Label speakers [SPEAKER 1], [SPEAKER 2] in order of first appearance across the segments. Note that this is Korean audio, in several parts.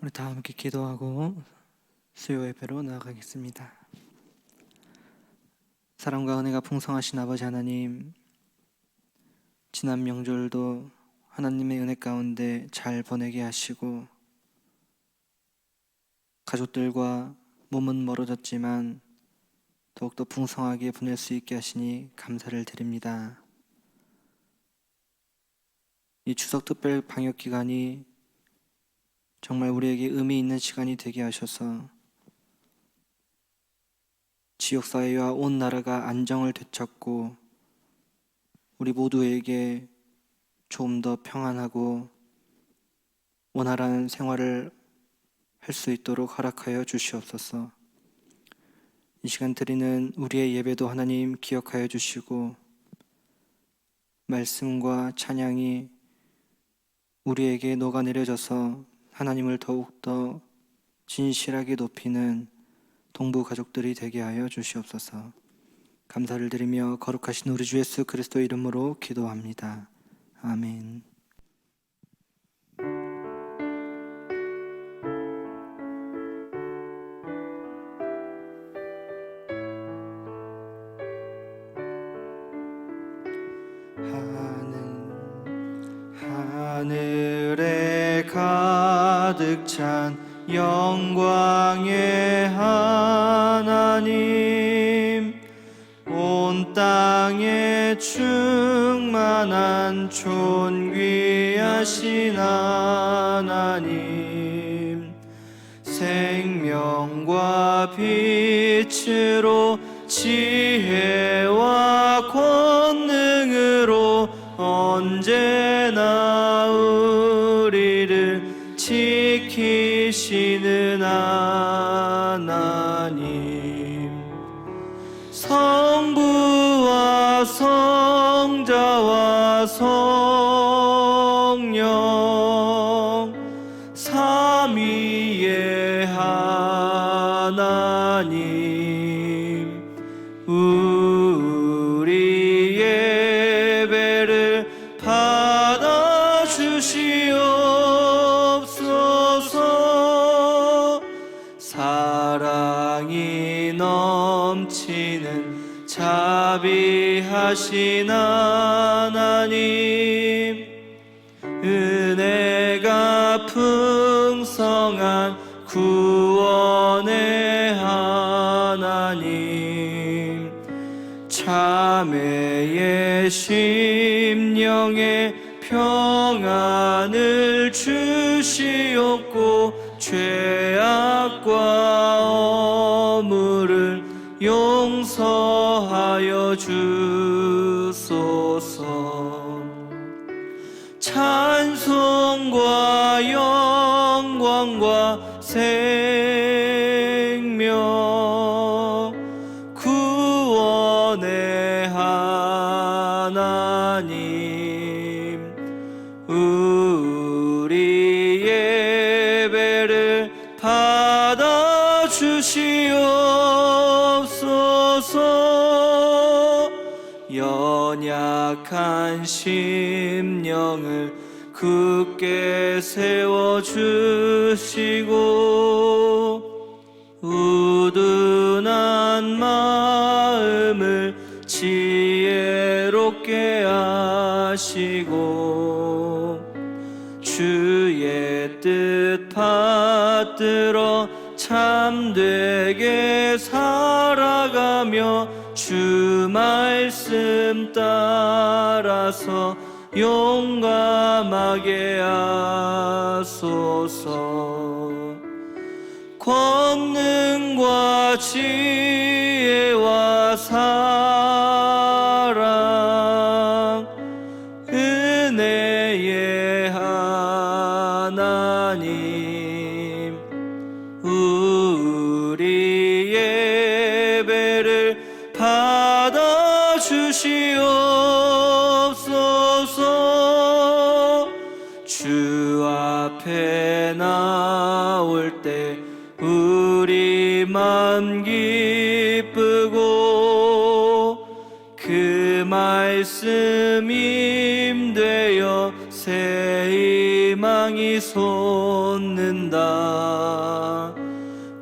[SPEAKER 1] 우리 다 함께 기도하고 수요 예배로 나아가겠습니다. 사랑과 은혜가 풍성하신 아버지 하나님, 지난 명절도 하나님의 은혜 가운데 잘 보내게 하시고 가족들과 몸은 멀어졌지만 더욱더 풍성하게 보낼 수 있게 하시니 감사를 드립니다. 이 추석 특별 방역 기간이 정말 우리에게 의미 있는 시간이 되게 하셔서 지역사회와 온 나라가 안정을 되찾고 우리 모두에게 좀 더 평안하고 원활한 생활을 할 수 있도록 허락하여 주시옵소서. 이 시간 드리는 우리의 예배도 하나님 기억하여 주시고 말씀과 찬양이 우리에게 녹아내려져서 하나님을 더욱더 진실하게 높이는 동부 가족들이 되게 하여 주시옵소서. 감사를 드리며 거룩하신 우리 주 예수 그리스도 이름으로 기도합니다. 아멘. 하늘에 가득 찬 영광의 하나님, 온 땅에 충만한 존귀하신 하나님, 생명과 빛으로 지혜와 권능으로 언제나 우리를 지키시는 하나님, 성부와 성자와 성령 삼위의 하나님, 우리 예배를 받아주시옵소서. 사랑이 넘치는 자비하신 하나님, 은혜가 풍성한 구원의 하나님, 자매의 심령에 평안을 주시옵고 죄악과 어물을 용서하여 주소서. 찬송과 영광과 생명 구원의 하나님, 우리 예배를 받아주시옵소서. 연약한 심령을 굳게 세워주시고 우둔한 마음을 지혜롭게 하시고 주의 뜻 받들어 참되게 살아가며 주 말씀 따라서 용감하게 하소서. 권능과 지혜와 사랑 은혜의 하나님, 우리 예배를 받아주시옵소서. 주 앞에 나올 때 우리 맘 기쁘고 그 말씀 임되어 새 희망이 솟는다.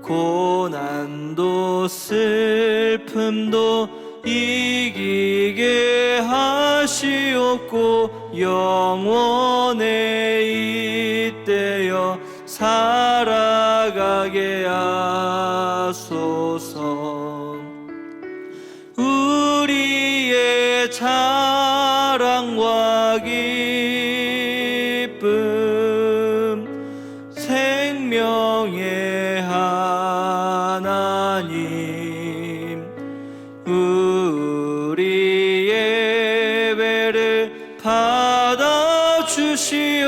[SPEAKER 1] 고난도 슬픔도 이기게 하시옵고 영원에 잇대어 살아가게 하소서. 우리의 자랑과 기쁨 생명의 하나님, 우리의 예배를 받아 주시옵소서.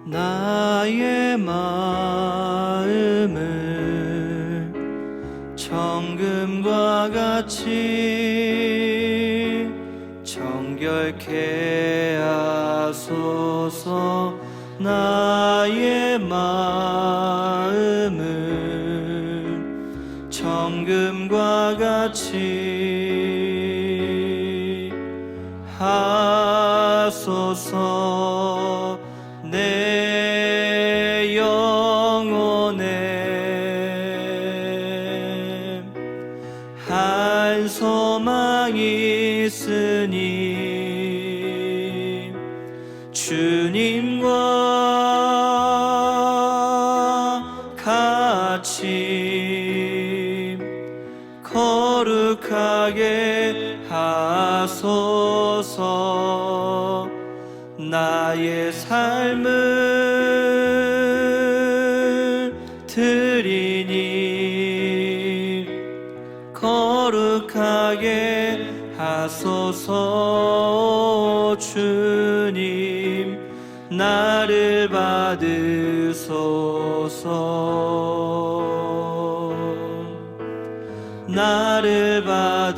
[SPEAKER 1] 나의 마음을 정금과 같이 정결케 하소서. 나의 마음을 정금과 같이 하소서. 내 영혼에 한 소망이 있으니 주님과 같이 거룩하게 하소서. 나의 삶을 드리니 거룩하게 하소서. 주님 나를 받으소서. 나를 받으소서.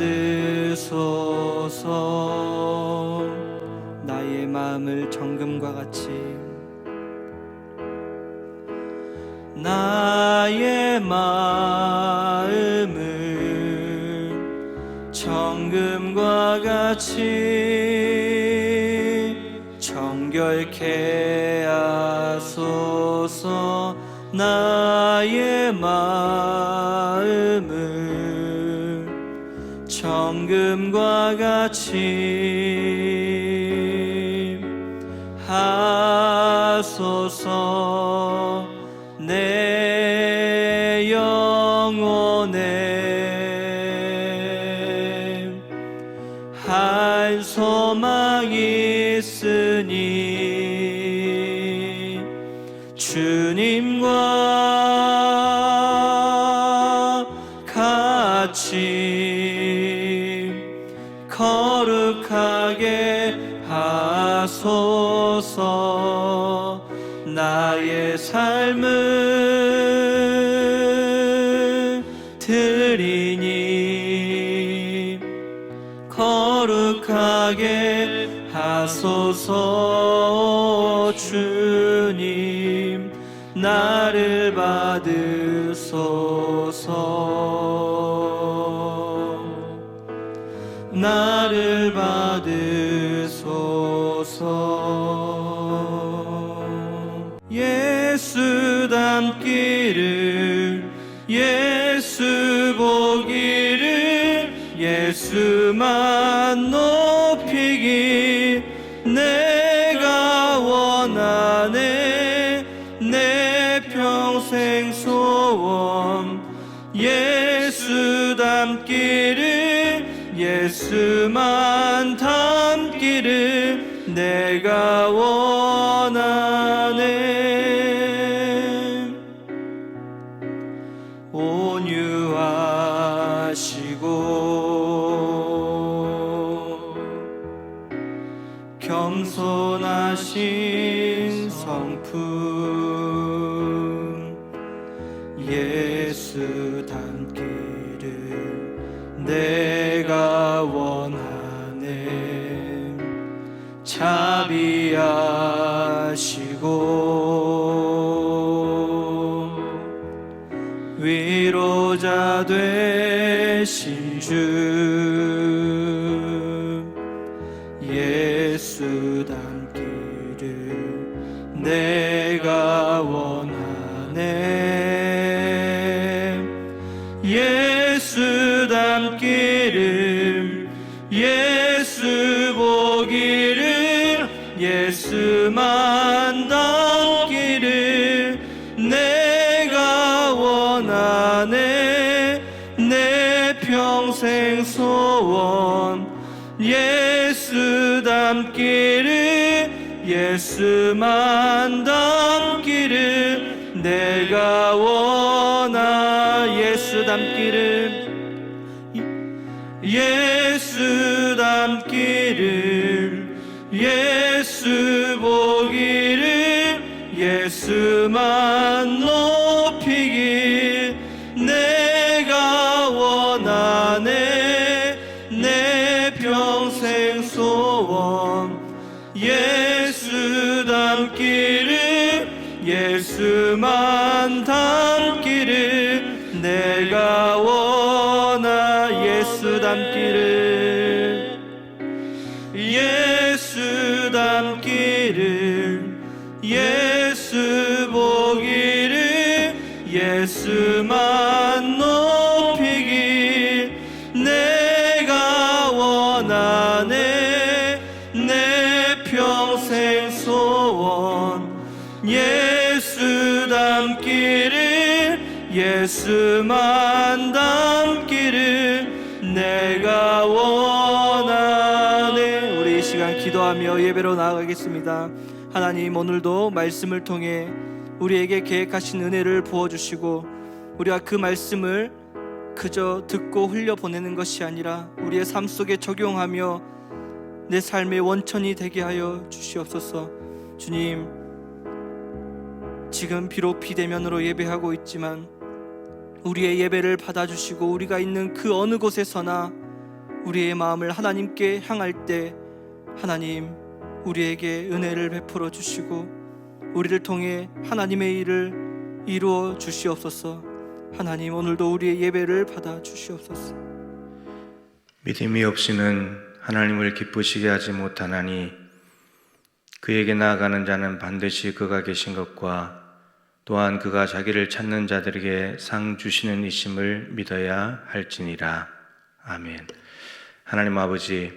[SPEAKER 1] 나의 마음을 정금과 같이, 나의 마음을 정금과 같이 정결케 하소서. 나의 마음을 정금과 같이 하소서. 내 영혼에 한 소망이 있으니 주님과 같이 거룩하게 하소서. 나의 삶을 드리니 거룩하게 하소서. 주님 나를 받으소서. 나를 받으소서. 예수 닮기를, 예수 보기를, 예수만 높이기 내가 원하네. 내 평생 소원 예수 닮기를, 예수만 닮기를 내가 원하네. 온유하시고 겸손하신 성품 예수 닮기를 내가 원하네. 자비하시고 위로자 되신 주 예수 닮기를 내가 원하네. 예수 닮기를 예수 보기를 예수만 닮기를 내가 원하네. 내 평생 소원 예수 닮기를 예수만 닮기를 내가 원하. 예수 닮기를 예수 닮기를 예수 보기를 예수만 높이길 내가 원하네. 내 평생 소원 예수 닮기를 예수만 닮기를 내가 원하. 예수 닮기를 예수 닮기를 예수 보기를 예수만 높이길 내가 원하네. 내 평생 소원 예수 닮기를 예수만 닮기를 내가 원하네. 우리 이 시간 기도하며 예배로 나아가겠습니다. 하나님, 오늘도 말씀을 통해 우리에게 계획하신 은혜를 부어주시고 우리가 그 말씀을 그저 듣고 흘려보내는 것이 아니라 우리의 삶 속에 적용하며 내 삶의 원천이 되게 하여 주시옵소서. 주님, 지금 비록 비대면으로 예배하고 있지만 우리의 예배를 받아주시고 우리가 있는 그 어느 곳에서나 우리의 마음을 하나님께 향할 때 하나님 우리에게 은혜를 베풀어 주시고 우리를 통해 하나님의 일을 이루어 주시옵소서. 하나님, 오늘도 우리의 예배를 받아 주시옵소서.
[SPEAKER 2] 믿음이 없이는 하나님을 기쁘시게 하지 못하나니 그에게 나아가는 자는 반드시 그가 계신 것과 또한 그가 자기를 찾는 자들에게 상 주시는 이심을 믿어야 할지니라. 아멘. 하나님 아버지,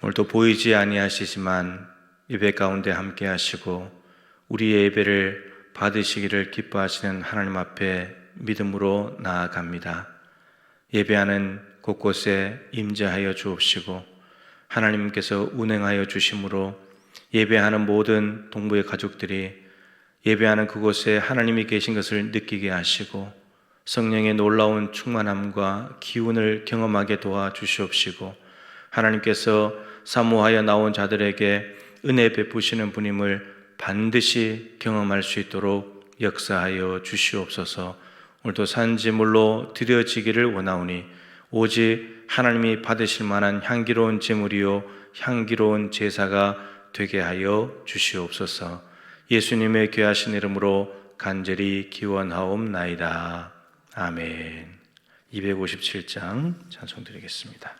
[SPEAKER 2] 오늘도 보이지 아니하시지만 예배 가운데 함께 하시고 우리의 예배를 받으시기를 기뻐하시는 하나님 앞에 믿음으로 나아갑니다. 예배하는 곳곳에 임재하여 주옵시고 하나님께서 운행하여 주심으로 예배하는 모든 동부의 가족들이 예배하는 그곳에 하나님이 계신 것을 느끼게 하시고 성령의 놀라운 충만함과 기운을 경험하게 도와주시옵시고 하나님께서 사모하여 나온 자들에게 은혜 베푸시는 분임을 반드시 경험할 수 있도록 역사하여 주시옵소서. 오늘도 산제물로 드려지기를 원하오니 오직 하나님이 받으실 만한 향기로운 제물이요 향기로운 제사가 되게 하여 주시옵소서. 예수님의 귀하신 이름으로 간절히 기원하옵나이다. 아멘. 257장 찬송 드리겠습니다.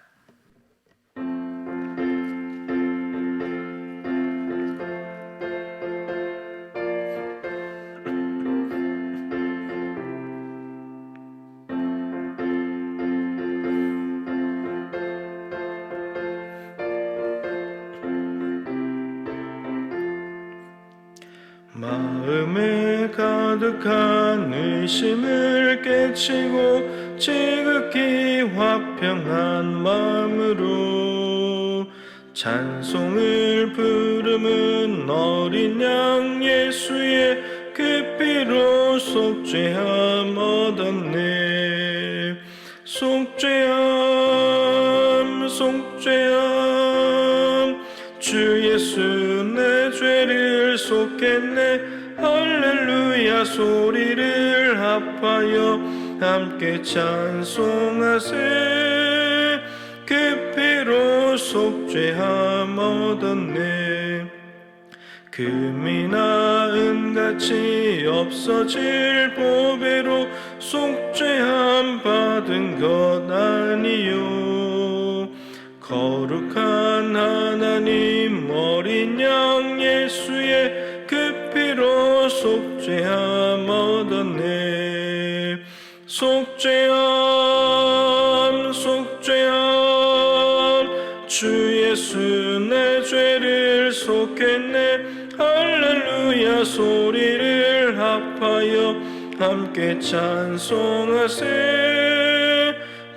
[SPEAKER 3] 마음에 가득한 의심을 깨치고 지극히 화평한 마음으로 찬송을 부르는 어린 양 예수의 그 피로 속죄함 얻었네. 속죄함 속죄함 주 예수 내 죄를 속했네. 할렐루야 소리를 합하여 함께 찬송하세. 그 피로 속죄함 얻었네. 금이나 은같이 없어질 보배로 속죄함 받은 것 아니요. 거룩한 하나님 어린 양 예수의 그 피로 속죄함 얻었네. 속죄함 속죄함 주 예수 내 죄를 속했네. 할렐루야 소리를 합하여 함께 찬송하세.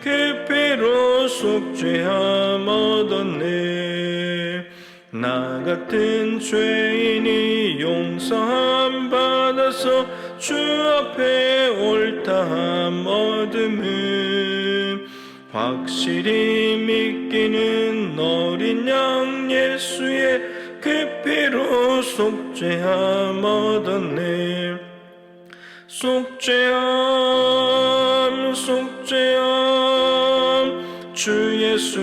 [SPEAKER 3] 그 피로 속죄함 얻었네. 나 같은 죄인이 용서함 받아서 주 앞에 옳다함 얻음은 확실히 믿기는 어린 양 예수의 그 피로 속죄함 얻었네. 속죄함 속죄함 주 예수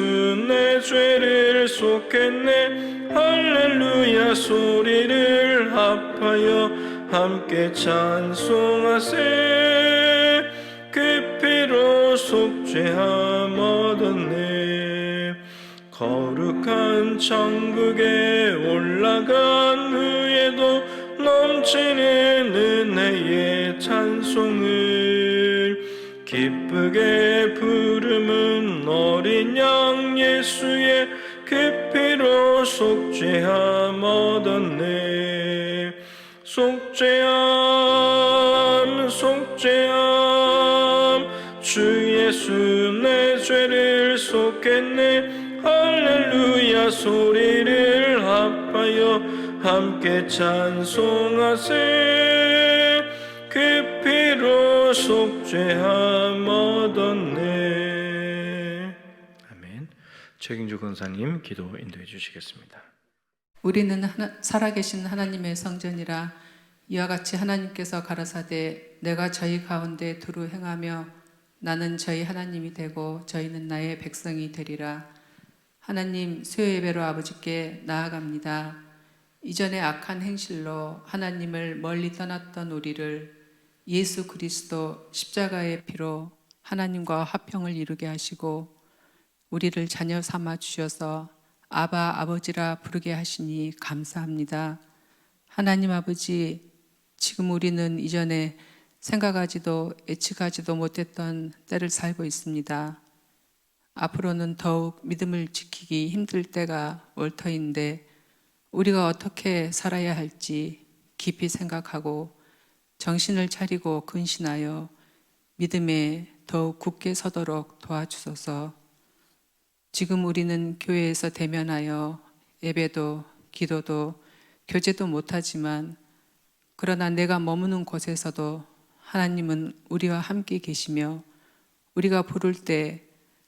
[SPEAKER 3] 내 죄를 속했네. 할렐루야 소리를 합하여 함께 찬송하세. 그 피로 속죄함 얻었네. 거룩한 천국에 올라간 후에도 넘치는 은혜의 찬송을 기쁘게 부르는 어린 양 예수의 그 피로 속죄함 얻었네. 속죄함 속죄함 주 예수 내 죄를 속했네. 할렐루야 소리를 합하여 함께 찬송하세. 그 피로 속죄함 얻었네.
[SPEAKER 2] 아멘. 최경주 권사님 기도 인도해 주시겠습니다.
[SPEAKER 4] 우리는 살아계신 하나님의 성전이라. 이와 같이 하나님께서 가라사대 내가 저희 가운데 두루 행하며 나는 저희 하나님이 되고 저희는 나의 백성이 되리라. 하나님, 수요 예배로 아버지께 나아갑니다. 이전의 악한 행실로 하나님을 멀리 떠났던 우리를 예수 그리스도 십자가의 피로 하나님과 화평을 이루게 하시고 우리를 자녀 삼아 주셔서 아바 아버지라 부르게 하시니 감사합니다. 하나님 아버지, 지금 우리는 이전에 생각하지도 예측하지도 못했던 때를 살고 있습니다. 앞으로는 더욱 믿음을 지키기 힘들 때가 올 터인데 우리가 어떻게 살아야 할지 깊이 생각하고 정신을 차리고 근신하여 믿음에 더욱 굳게 서도록 도와주소서. 지금 우리는 교회에서 대면하여 예배도 기도도 교제도 못하지만 그러나 내가 머무는 곳에서도 하나님은 우리와 함께 계시며 우리가 부를 때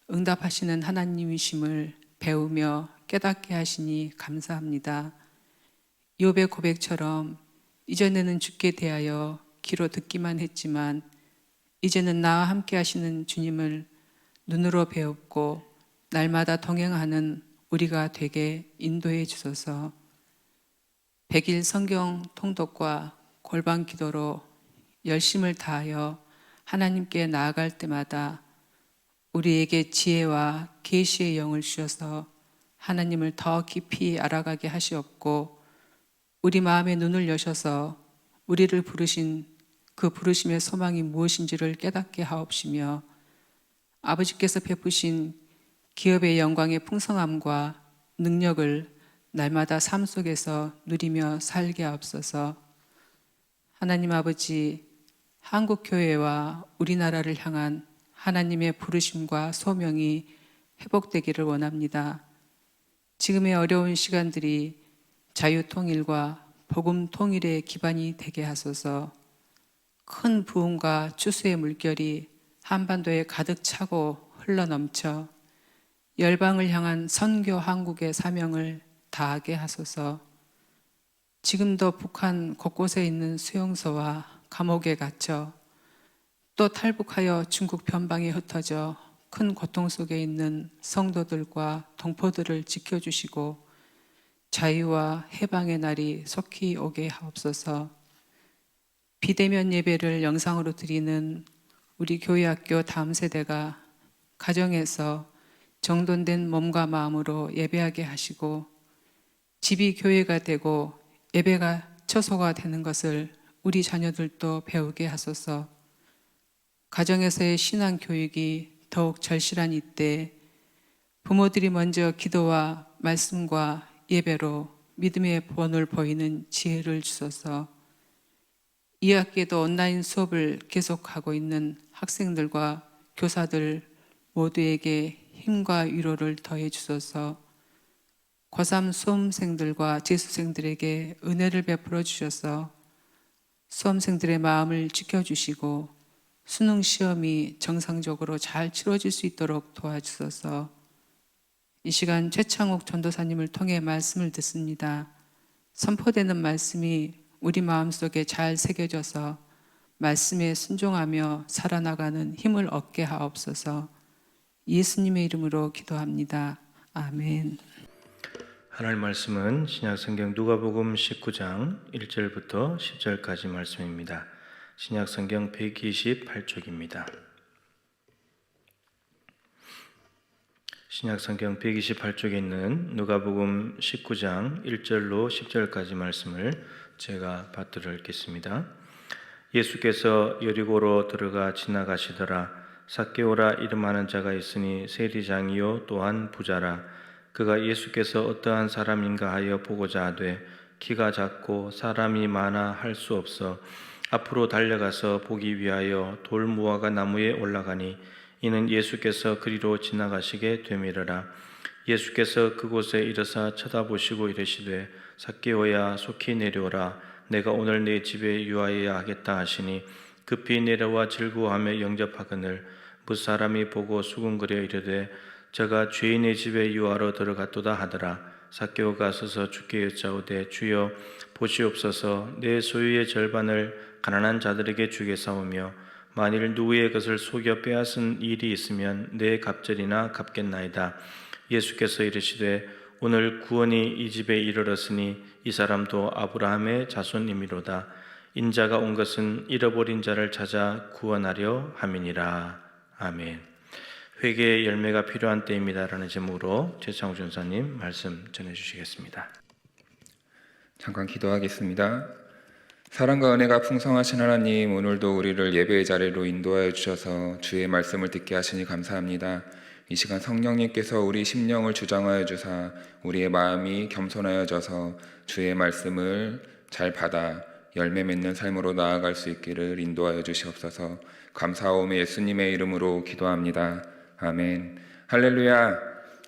[SPEAKER 4] 응답하시는 하나님이심을 배우며 깨닫게 하시니 감사합니다. 욥의 고백처럼 이전에는 주께 대하여 귀로 듣기만 했지만 이제는 나와 함께 하시는 주님을 눈으로 배웠고 날마다 동행하는 우리가 되게 인도해 주소서. 100일 성경 통독과 골방 기도로 열심을 다하여 하나님께 나아갈 때마다 우리에게 지혜와 계시의 영을 주셔서 하나님을 더 깊이 알아가게 하시옵고 우리 마음의 눈을 여셔서 우리를 부르신 그 부르심의 소망이 무엇인지를 깨닫게 하옵시며 아버지께서 베푸신 기업의 영광의 풍성함과 능력을 날마다 삶 속에서 누리며 살게 하옵소서. 하나님 아버지, 한국교회와 우리나라를 향한 하나님의 부르심과 소명이 회복되기를 원합니다. 지금의 어려운 시간들이 자유통일과 복음통일의 기반이 되게 하소서. 큰 부흥과 추수의 물결이 한반도에 가득 차고 흘러넘쳐 열방을 향한 선교 한국의 사명을 다하게 하소서. 지금도 북한 곳곳에 있는 수용소와 감옥에 갇혀 또 탈북하여 중국 변방에 흩어져 큰 고통 속에 있는 성도들과 동포들을 지켜주시고 자유와 해방의 날이 속히 오게 하옵소서. 비대면 예배를 영상으로 드리는 우리 교회학교 다음 세대가 가정에서 정돈된 몸과 마음으로 예배하게 하시고 집이 교회가 되고 예배가 처소가 되는 것을 우리 자녀들도 배우게 하소서. 가정에서의 신앙 교육이 더욱 절실한 이때 부모들이 먼저 기도와 말씀과 예배로 믿음의 본을 보이는 지혜를 주소서. 이 학기에도 온라인 수업을 계속하고 있는 학생들과 교사들 모두에게 힘과 위로를 더해 주소서. 고3 수험생들과 재수생들에게 은혜를 베풀어 주셔서 수험생들의 마음을 지켜주시고 수능 시험이 정상적으로 잘 치러질 수 있도록 도와주소서. 이 시간 최창욱 전도사님을 통해 말씀을 듣습니다. 선포되는 말씀이 우리 마음속에 잘 새겨져서 말씀에 순종하며 살아나가는 힘을 얻게 하옵소서. 예수님의 이름으로 기도합니다. 아멘.
[SPEAKER 2] 하나님 말씀은 신약성경 누가복음 19장 1절부터 10절까지 말씀입니다. 신약성경 128쪽입니다. 신약성경 128쪽에 있는 누가복음 19장 1절로 10절까지 말씀을 제가 받들어 읽겠습니다. 예수께서 여리고로 들어가 지나가시더라. 삭개오라 이름하는 자가 있으니 세리장이요 또한 부자라. 그가 예수께서 어떠한 사람인가 하여 보고자 하되 키가 작고 사람이 많아 할 수 없어 앞으로 달려가서 보기 위하여 돌무화과 나무에 올라가니 이는 예수께서 그리로 지나가시게 되밀어라. 예수께서 그곳에 이르사 쳐다보시고 이르시되 삭개오야 속히 내려오라. 내가 오늘 내 집에 유하여야 하겠다 하시니 급히 내려와 즐거워하며 영접하거늘 무사람이 보고 수군거려 이르되 저가 주인의 집에 유하러 들어갔도다 하더라. 삭개오가 서서 주께 여짜오되 주여 보시옵소서 내 소유의 절반을 가난한 자들에게 주겠사오며 만일 누구의 것을 속여 빼앗은 일이 있으면 내 갑절이나 갚겠나이다. 예수께서 이르시되 오늘 구원이 이 집에 이르렀으니 이 사람도 아브라함의 자손이미로다. 인자가 온 것은 잃어버린 자를 찾아 구원하려 함이니라. 아멘. 회개의 열매가 필요한 때입니다라는 제목으로 최창우 전사님 말씀 전해주시겠습니다.
[SPEAKER 5] 잠깐 기도하겠습니다. 사랑과 은혜가 풍성하신 하나님, 오늘도 우리를 예배의 자리로 인도하여 주셔서 주의 말씀을 듣게 하시니 감사합니다. 이 시간 성령님께서 우리 심령을 주장하여 주사 우리의 마음이 겸손하여져서 주의 말씀을 잘 받아 열매 맺는 삶으로 나아갈 수 있기를 인도하여 주시옵소서. 감사하오며 예수님의 이름으로 기도합니다. 아멘. 할렐루야.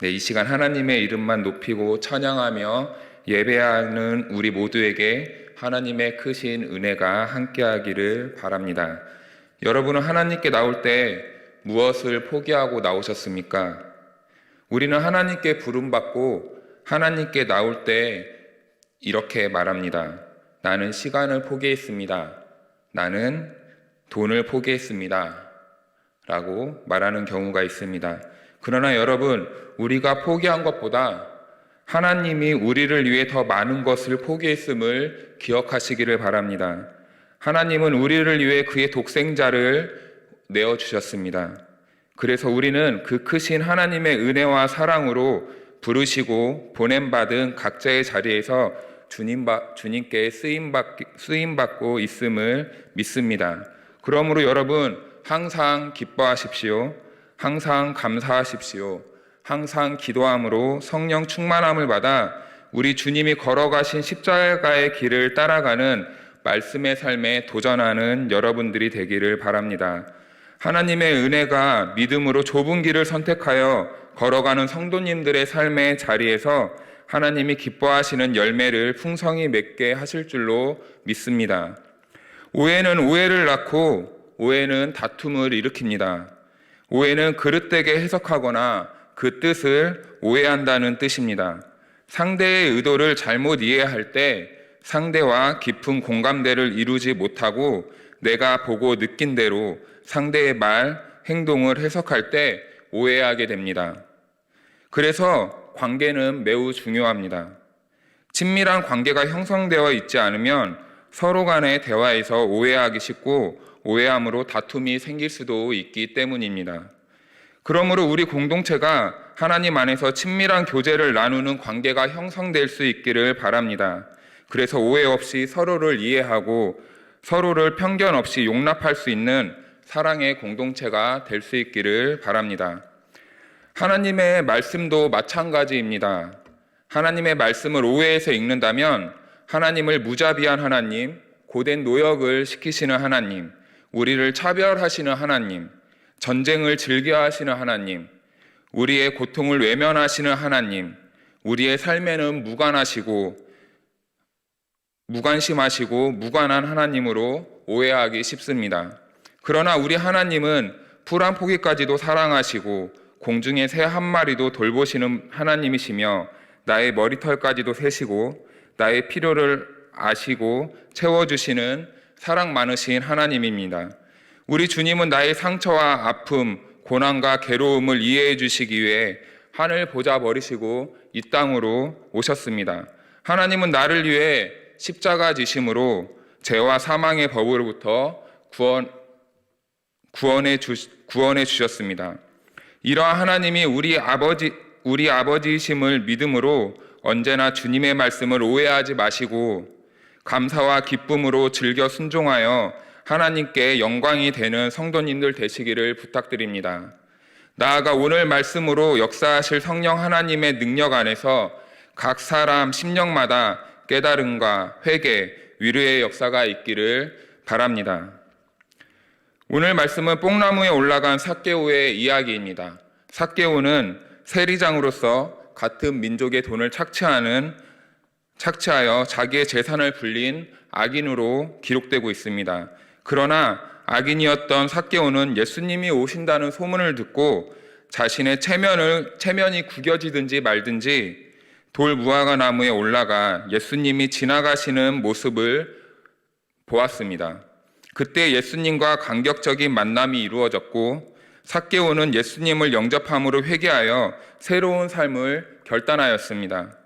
[SPEAKER 5] 네, 이 시간 하나님의 이름만 높이고 찬양하며 예배하는 우리 모두에게 하나님의 크신 은혜가 함께하기를 바랍니다. 여러분은 하나님께 나올 때 무엇을 포기하고 나오셨습니까? 우리는 하나님께 부름받고 하나님께 나올 때 이렇게 말합니다. 나는 시간을 포기했습니다. 나는 돈을 포기했습니다. 라고 말하는 경우가 있습니다. 그러나 여러분, 우리가 포기한 것보다 하나님이 우리를 위해 더 많은 것을 포기했음을 기억하시기를 바랍니다. 하나님은 우리를 위해 그의 독생자를 내어주셨습니다. 그래서 우리는 그 크신 하나님의 은혜와 사랑으로 부르시고 보냄받은 각자의 자리에서 주님께 쓰임받고 있음을 믿습니다. 그러므로 여러분, 항상 기뻐하십시오. 항상 감사하십시오. 항상 기도함으로 성령 충만함을 받아 우리 주님이 걸어가신 십자가의 길을 따라가는 말씀의 삶에 도전하는 여러분들이 되기를 바랍니다. 하나님의 은혜가 믿음으로 좁은 길을 선택하여 걸어가는 성도님들의 삶의 자리에서 하나님이 기뻐하시는 열매를 풍성히 맺게 하실 줄로 믿습니다. 오해는 오해를 낳고 오해는 다툼을 일으킵니다. 오해는 그릇되게 해석하거나 그 뜻을 오해한다는 뜻입니다. 상대의 의도를 잘못 이해할 때 상대와 깊은 공감대를 이루지 못하고 내가 보고 느낀 대로 상대의 말, 행동을 해석할 때 오해하게 됩니다. 그래서 관계는 매우 중요합니다. 친밀한 관계가 형성되어 있지 않으면 서로 간의 대화에서 오해하기 쉽고 오해함으로 다툼이 생길 수도 있기 때문입니다. 그러므로 우리 공동체가 하나님 안에서 친밀한 교제를 나누는 관계가 형성될 수 있기를 바랍니다. 그래서 오해 없이 서로를 이해하고 서로를 편견 없이 용납할 수 있는 사랑의 공동체가 될 수 있기를 바랍니다. 하나님의 말씀도 마찬가지입니다. 하나님의 말씀을 오해해서 읽는다면 하나님을 무자비한 하나님, 고된 노역을 시키시는 하나님, 우리를 차별하시는 하나님, 전쟁을 즐겨하시는 하나님, 우리의 고통을 외면하시는 하나님, 우리의 삶에는 무관심하시고 무관한 하나님으로 오해하기 쉽습니다. 그러나 우리 하나님은 풀 한 포기까지도 사랑하시고 공중의 새 한 마리도 돌보시는 하나님이시며 나의 머리털까지도 세시고 나의 필요를 아시고 채워주시는 사랑 많으신 하나님입니다. 우리 주님은 나의 상처와 아픔, 고난과 괴로움을 이해해 주시기 위해 하늘 보좌 버리시고 이 땅으로 오셨습니다. 하나님은 나를 위해 십자가 지심으로 죄와 사망의 법으로부터 구원해 주셨습니다. 이러한 하나님이 우리 아버지이심을 믿음으로 언제나 주님의 말씀을 오해하지 마시고 감사와 기쁨으로 즐겨 순종하여 하나님께 영광이 되는 성도님들 되시기를 부탁드립니다. 나아가 오늘 말씀으로 역사하실 성령 하나님의 능력 안에서 각 사람 심령마다 깨달음과 회개, 위로의 역사가 있기를 바랍니다. 오늘 말씀은 뽕나무에 올라간 삭개오의 이야기입니다. 삭개오는 세리장으로서 같은 민족의 돈을 착취하여 자기의 재산을 불린 악인으로 기록되고 있습니다. 그러나 악인이었던 삭개오는 예수님이 오신다는 소문을 듣고 자신의 체면이 구겨지든지 말든지 돌 무화과 나무에 올라가 예수님이 지나가시는 모습을 보았습니다. 그때 예수님과 간격적인 만남이 이루어졌고 삭개오는 예수님을 영접함으로 회개하여 새로운 삶을 결단하였습니다.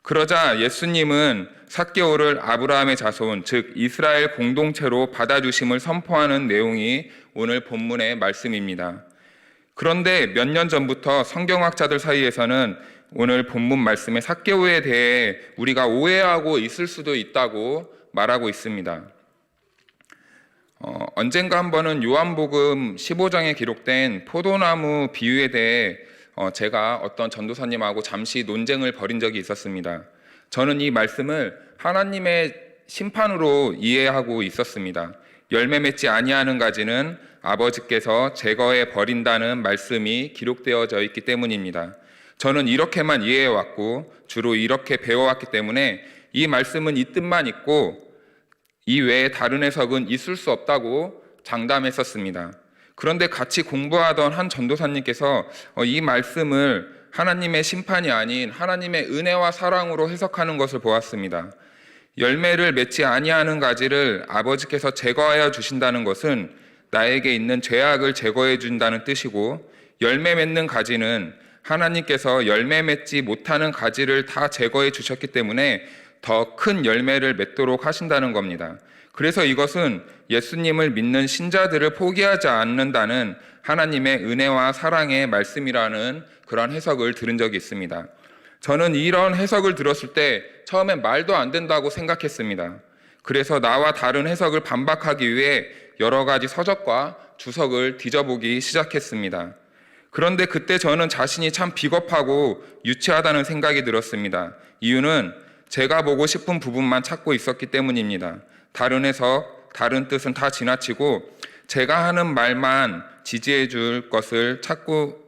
[SPEAKER 5] 그러자 예수님은 삭개오를 아브라함의 자손, 즉 이스라엘 공동체로 받아주심을 선포하는 내용이 오늘 본문의 말씀입니다. 그런데 몇 년 전부터 성경학자들 사이에서는 오늘 본문 말씀의 삭개오에 대해 우리가 오해하고 있을 수도 있다고 말하고 있습니다. 언젠가 한 번은 요한복음 15장에 기록된 포도나무 비유에 대해 제가 어떤 전도사님하고 잠시 논쟁을 벌인 적이 있었습니다. 저는 이 말씀을 하나님의 심판으로 이해하고 있었습니다. 열매 맺지 아니하는 가지는 아버지께서 제거해 버린다는 말씀이 기록되어져 있기 때문입니다. 저는 이렇게만 이해해왔고 주로 이렇게 배워왔기 때문에 이 말씀은 이 뜻만 있고 이 외에 다른 해석은 있을 수 없다고 장담했었습니다. 그런데 같이 공부하던 한 전도사님께서 이 말씀을 하나님의 심판이 아닌 하나님의 은혜와 사랑으로 해석하는 것을 보았습니다. 열매를 맺지 아니하는 가지를 아버지께서 제거하여 주신다는 것은 나에게 있는 죄악을 제거해 준다는 뜻이고, 열매 맺는 가지는 하나님께서 열매 맺지 못하는 가지를 다 제거해 주셨기 때문에 더 큰 열매를 맺도록 하신다는 겁니다. 그래서 이것은 예수님을 믿는 신자들을 포기하지 않는다는 하나님의 은혜와 사랑의 말씀이라는 그런 해석을 들은 적이 있습니다. 저는 이런 해석을 들었을 때 처음엔 말도 안 된다고 생각했습니다. 그래서 나와 다른 해석을 반박하기 위해 여러 가지 서적과 주석을 뒤져보기 시작했습니다. 그런데 그때 저는 자신이 참 비겁하고 유치하다는 생각이 들었습니다. 이유는 제가 보고 싶은 부분만 찾고 있었기 때문입니다. 다른 해석, 다른 뜻은 다 지나치고 제가 하는 말만 지지해 줄 것을 찾고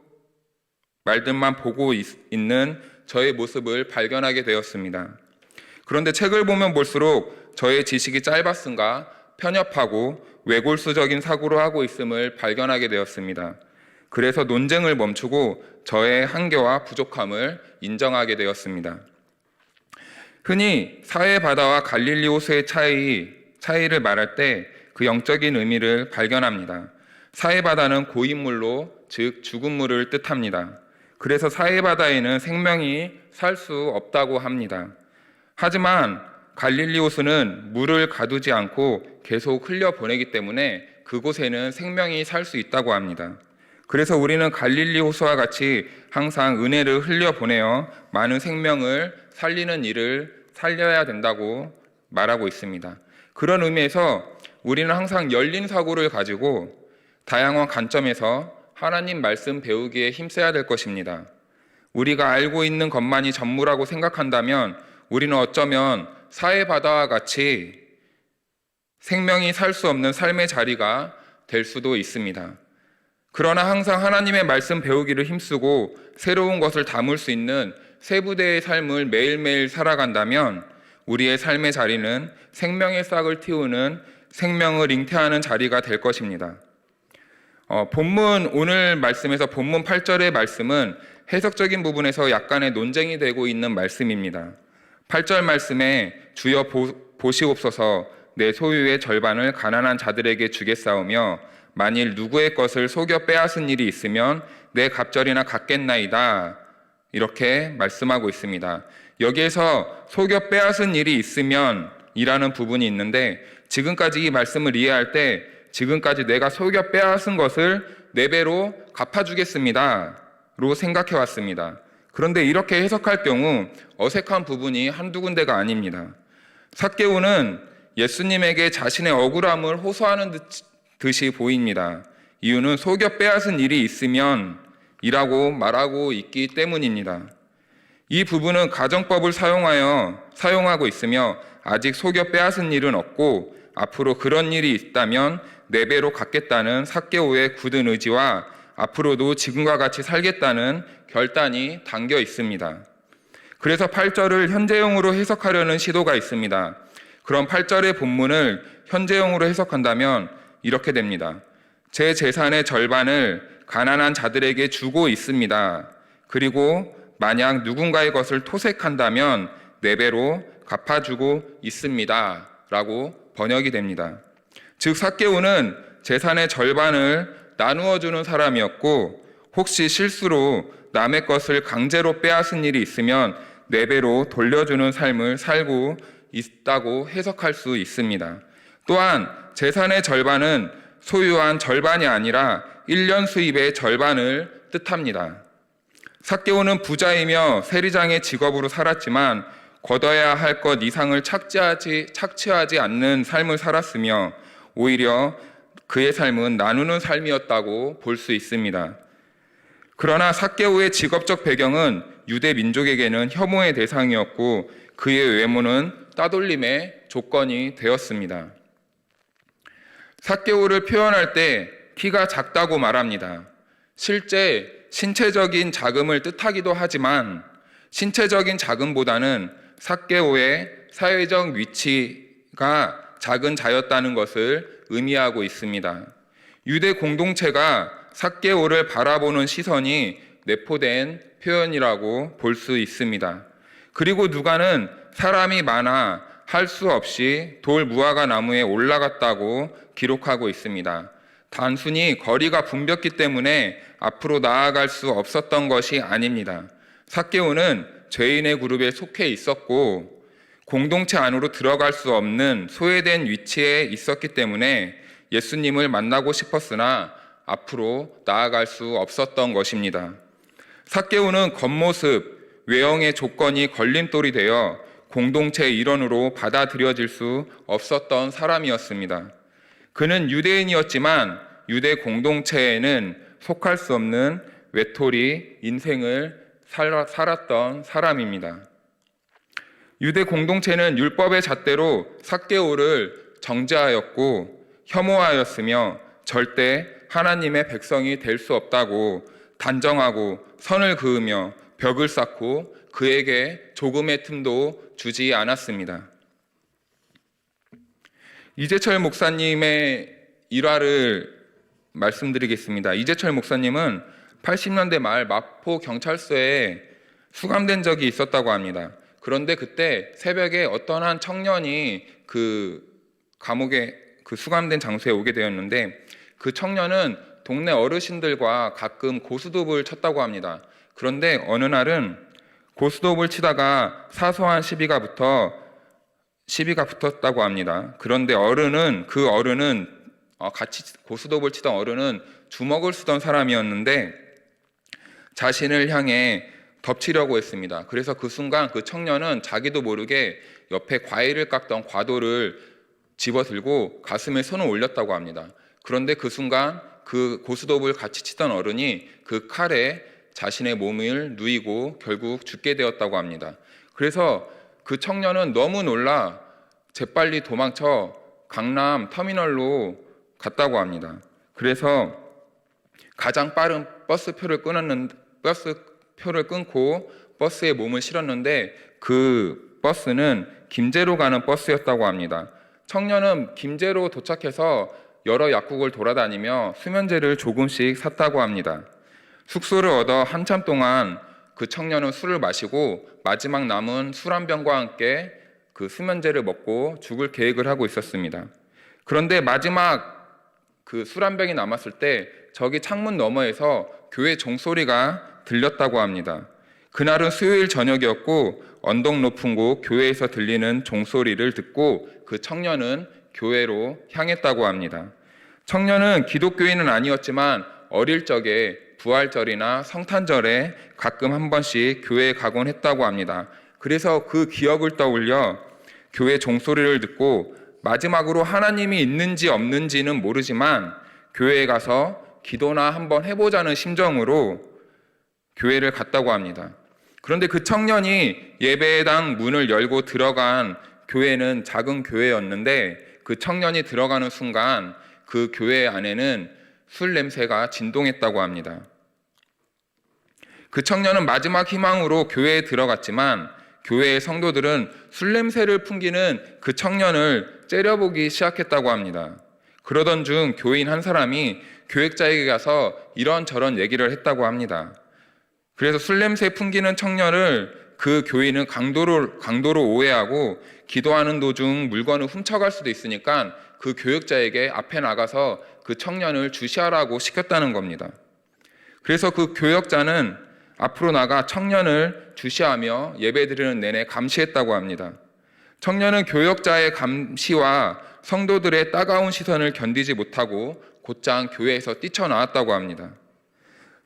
[SPEAKER 5] 말들만 보고 있는 저의 모습을 발견하게 되었습니다. 그런데 책을 보면 볼수록 저의 지식이 짧았은가 편협하고 외골수적인 사고로 하고 있음을 발견하게 되었습니다. 그래서 논쟁을 멈추고 저의 한계와 부족함을 인정하게 되었습니다. 흔히 사해바다와 갈릴리호수의 차이를 말할 때 그 영적인 의미를 발견합니다. 사해바다는 고인물로, 즉 죽은 물을 뜻합니다. 그래서 사해바다에는 생명이 살 수 없다고 합니다. 하지만 갈릴리호수는 물을 가두지 않고 계속 흘려보내기 때문에 그곳에는 생명이 살 수 있다고 합니다. 그래서 우리는 갈릴리호수와 같이 항상 은혜를 흘려보내어 많은 생명을 살리는 일을 살려야 된다고 말하고 있습니다. 그런 의미에서 우리는 항상 열린 사고를 가지고 다양한 관점에서 하나님 말씀 배우기에 힘써야 될 것입니다. 우리가 알고 있는 것만이 전부라고 생각한다면 우리는 어쩌면 사해바다와 같이 생명이 살 수 없는 삶의 자리가 될 수도 있습니다. 그러나 항상 하나님의 말씀 배우기를 힘쓰고 새로운 것을 담을 수 있는 세부대의 삶을 매일매일 살아간다면 우리의 삶의 자리는 생명의 싹을 틔우는 생명을 잉태하는 자리가 될 것입니다. 오늘 말씀에서 본문 8절의 말씀은 해석적인 부분에서 약간의 논쟁이 되고 있는 말씀입니다. 8절 말씀에 주여 보시옵소서 내 소유의 절반을 가난한 자들에게 주겠사오며 만일 누구의 것을 속여 빼앗은 일이 있으면 내 갑절이나 갚겠나이다. 이렇게 말씀하고 있습니다. 여기에서 속여 빼앗은 일이 있으면 이라는 부분이 있는데 지금까지 이 말씀을 이해할 때 지금까지 내가 속여 빼앗은 것을 4배로 갚아주겠습니다 로 생각해 왔습니다. 그런데 이렇게 해석할 경우 어색한 부분이 한두 군데가 아닙니다. 삭개오는 예수님에게 자신의 억울함을 호소하는 듯이 보입니다. 이유는 속여 빼앗은 일이 있으면 이라고 말하고 있기 때문입니다. 이 부분은 가정법을 사용하고 있으며 아직 속여 빼앗은 일은 없고 앞으로 그런 일이 있다면 4배로 갚겠다는 삭개오의 굳은 의지와 앞으로도 지금과 같이 살겠다는 결단이 담겨 있습니다. 그래서 8절을 현재형으로 해석하려는 시도가 있습니다. 그럼 8절의 본문을 현재형으로 해석한다면 이렇게 됩니다. 제 재산의 절반을 가난한 자들에게 주고 있습니다. 그리고 만약 누군가의 것을 토색한다면 4배로 갚아주고 있습니다. 라고 번역이 됩니다. 즉 삭개오는 재산의 절반을 나누어주는 사람이었고 혹시 실수로 남의 것을 강제로 빼앗은 일이 있으면 4배로 돌려주는 삶을 살고 있다고 해석할 수 있습니다. 또한 재산의 절반은 소유한 절반이 아니라 1년 수입의 절반을 뜻합니다. 삭개오는 부자이며 세리장의 직업으로 살았지만 거둬야 할 것 이상을 착취하지 않는 삶을 살았으며 오히려 그의 삶은 나누는 삶이었다고 볼 수 있습니다. 그러나 삭개오의 직업적 배경은 유대 민족에게는 혐오의 대상이었고 그의 외모는 따돌림의 조건이 되었습니다. 삭개오를 표현할 때 키가 작다고 말합니다. 실제 신체적인 작음을 뜻하기도 하지만 신체적인 작음보다는 삭개오의 사회적 위치가 작은 자였다는 것을 의미하고 있습니다. 유대 공동체가 삭개오를 바라보는 시선이 내포된 표현이라고 볼 수 있습니다. 그리고 누가는 사람이 많아 할 수 없이 돌 무화과 나무에 올라갔다고 기록하고 있습니다. 단순히 거리가 붐볐기 때문에 앞으로 나아갈 수 없었던 것이 아닙니다. 삭개오는 죄인의 그룹에 속해 있었고 공동체 안으로 들어갈 수 없는 소외된 위치에 있었기 때문에 예수님을 만나고 싶었으나 앞으로 나아갈 수 없었던 것입니다. 삭개오는 겉모습, 외형의 조건이 걸림돌이 되어 공동체의 일원으로 받아들여질 수 없었던 사람이었습니다. 그는 유대인이었지만 유대 공동체에는 속할 수 없는 외톨이 인생을 살았던 사람입니다. 유대 공동체는 율법의 잣대로 삭개오를 정죄하였고 혐오하였으며 절대 하나님의 백성이 될 수 없다고 단정하고 선을 그으며 벽을 쌓고 그에게 조금의 틈도 주지 않았습니다. 이재철 목사님의 일화를 말씀드리겠습니다. 이재철 목사님은 80년대 말 마포 경찰서에 수감된 적이 있었다고 합니다. 그런데 그때 새벽에 어떤 한 청년이 그 감옥에 그 수감된 장소에 오게 되었는데, 그 청년은 동네 어르신들과 가끔 고스톱을 쳤다고 합니다. 그런데 어느 날은 고스톱을 치다가 사소한 시비가 붙었다고 합니다. 그런데 그 어른은 같이 고스톱을 치던 어른은 주먹을 쓰던 사람이었는데 자신을 향해 덮치려고 했습니다. 그래서 그 순간 그 청년은 자기도 모르게 옆에 과일을 깎던 과도를 집어들고 가슴에 손을 올렸다고 합니다. 그런데 그 순간 그 고스톱을 같이 치던 어른이 그 칼에 자신의 몸을 누이고 결국 죽게 되었다고 합니다. 그래서 그 청년은 너무 놀라 재빨리 도망쳐 강남 터미널로 갔다고 합니다. 그래서 가장 빠른 버스표를 끊고 버스에 몸을 실었는데 그 버스는 김제로 가는 버스였다고 합니다. 청년은 김제로 도착해서 여러 약국을 돌아다니며 수면제를 조금씩 샀다고 합니다. 숙소를 얻어 한참 동안 그 청년은 술을 마시고 마지막 남은 술 한 병과 함께 그 수면제를 먹고 죽을 계획을 하고 있었습니다. 그런데 마지막 그 술 한 병이 남았을 때 저기 창문 너머에서 교회 종소리가 들렸다고 합니다. 그날은 수요일 저녁이었고 언덕 높은 곳 교회에서 들리는 종소리를 듣고 그 청년은 교회로 향했다고 합니다. 청년은 기독교인은 아니었지만 어릴 적에 부활절이나 성탄절에 가끔 한 번씩 교회에 가곤 했다고 합니다. 그래서 그 기억을 떠올려 교회 종소리를 듣고 마지막으로 하나님이 있는지 없는지는 모르지만 교회에 가서 기도나 한번 해보자는 심정으로 교회를 갔다고 합니다. 그런데 그 청년이 예배당 문을 열고 들어간 교회는 작은 교회였는데 그 청년이 들어가는 순간 그 교회 안에는 술 냄새가 진동했다고 합니다. 그 청년은 마지막 희망으로 교회에 들어갔지만 교회의 성도들은 술 냄새를 풍기는 그 청년을 째려보기 시작했다고 합니다. 그러던 중 교인 한 사람이 교역자에게 가서 이런저런 얘기를 했다고 합니다. 그래서 술 냄새 풍기는 청년을 그 교인은 강도로 오해하고 기도하는 도중 물건을 훔쳐갈 수도 있으니까 그 교역자에게 앞에 나가서 그 청년을 주시하라고 시켰다는 겁니다. 그래서 그 교역자는 앞으로 나가 청년을 주시하며 예배드리는 내내 감시했다고 합니다. 청년은 교역자의 감시와 성도들의 따가운 시선을 견디지 못하고 곧장 교회에서 뛰쳐나왔다고 합니다.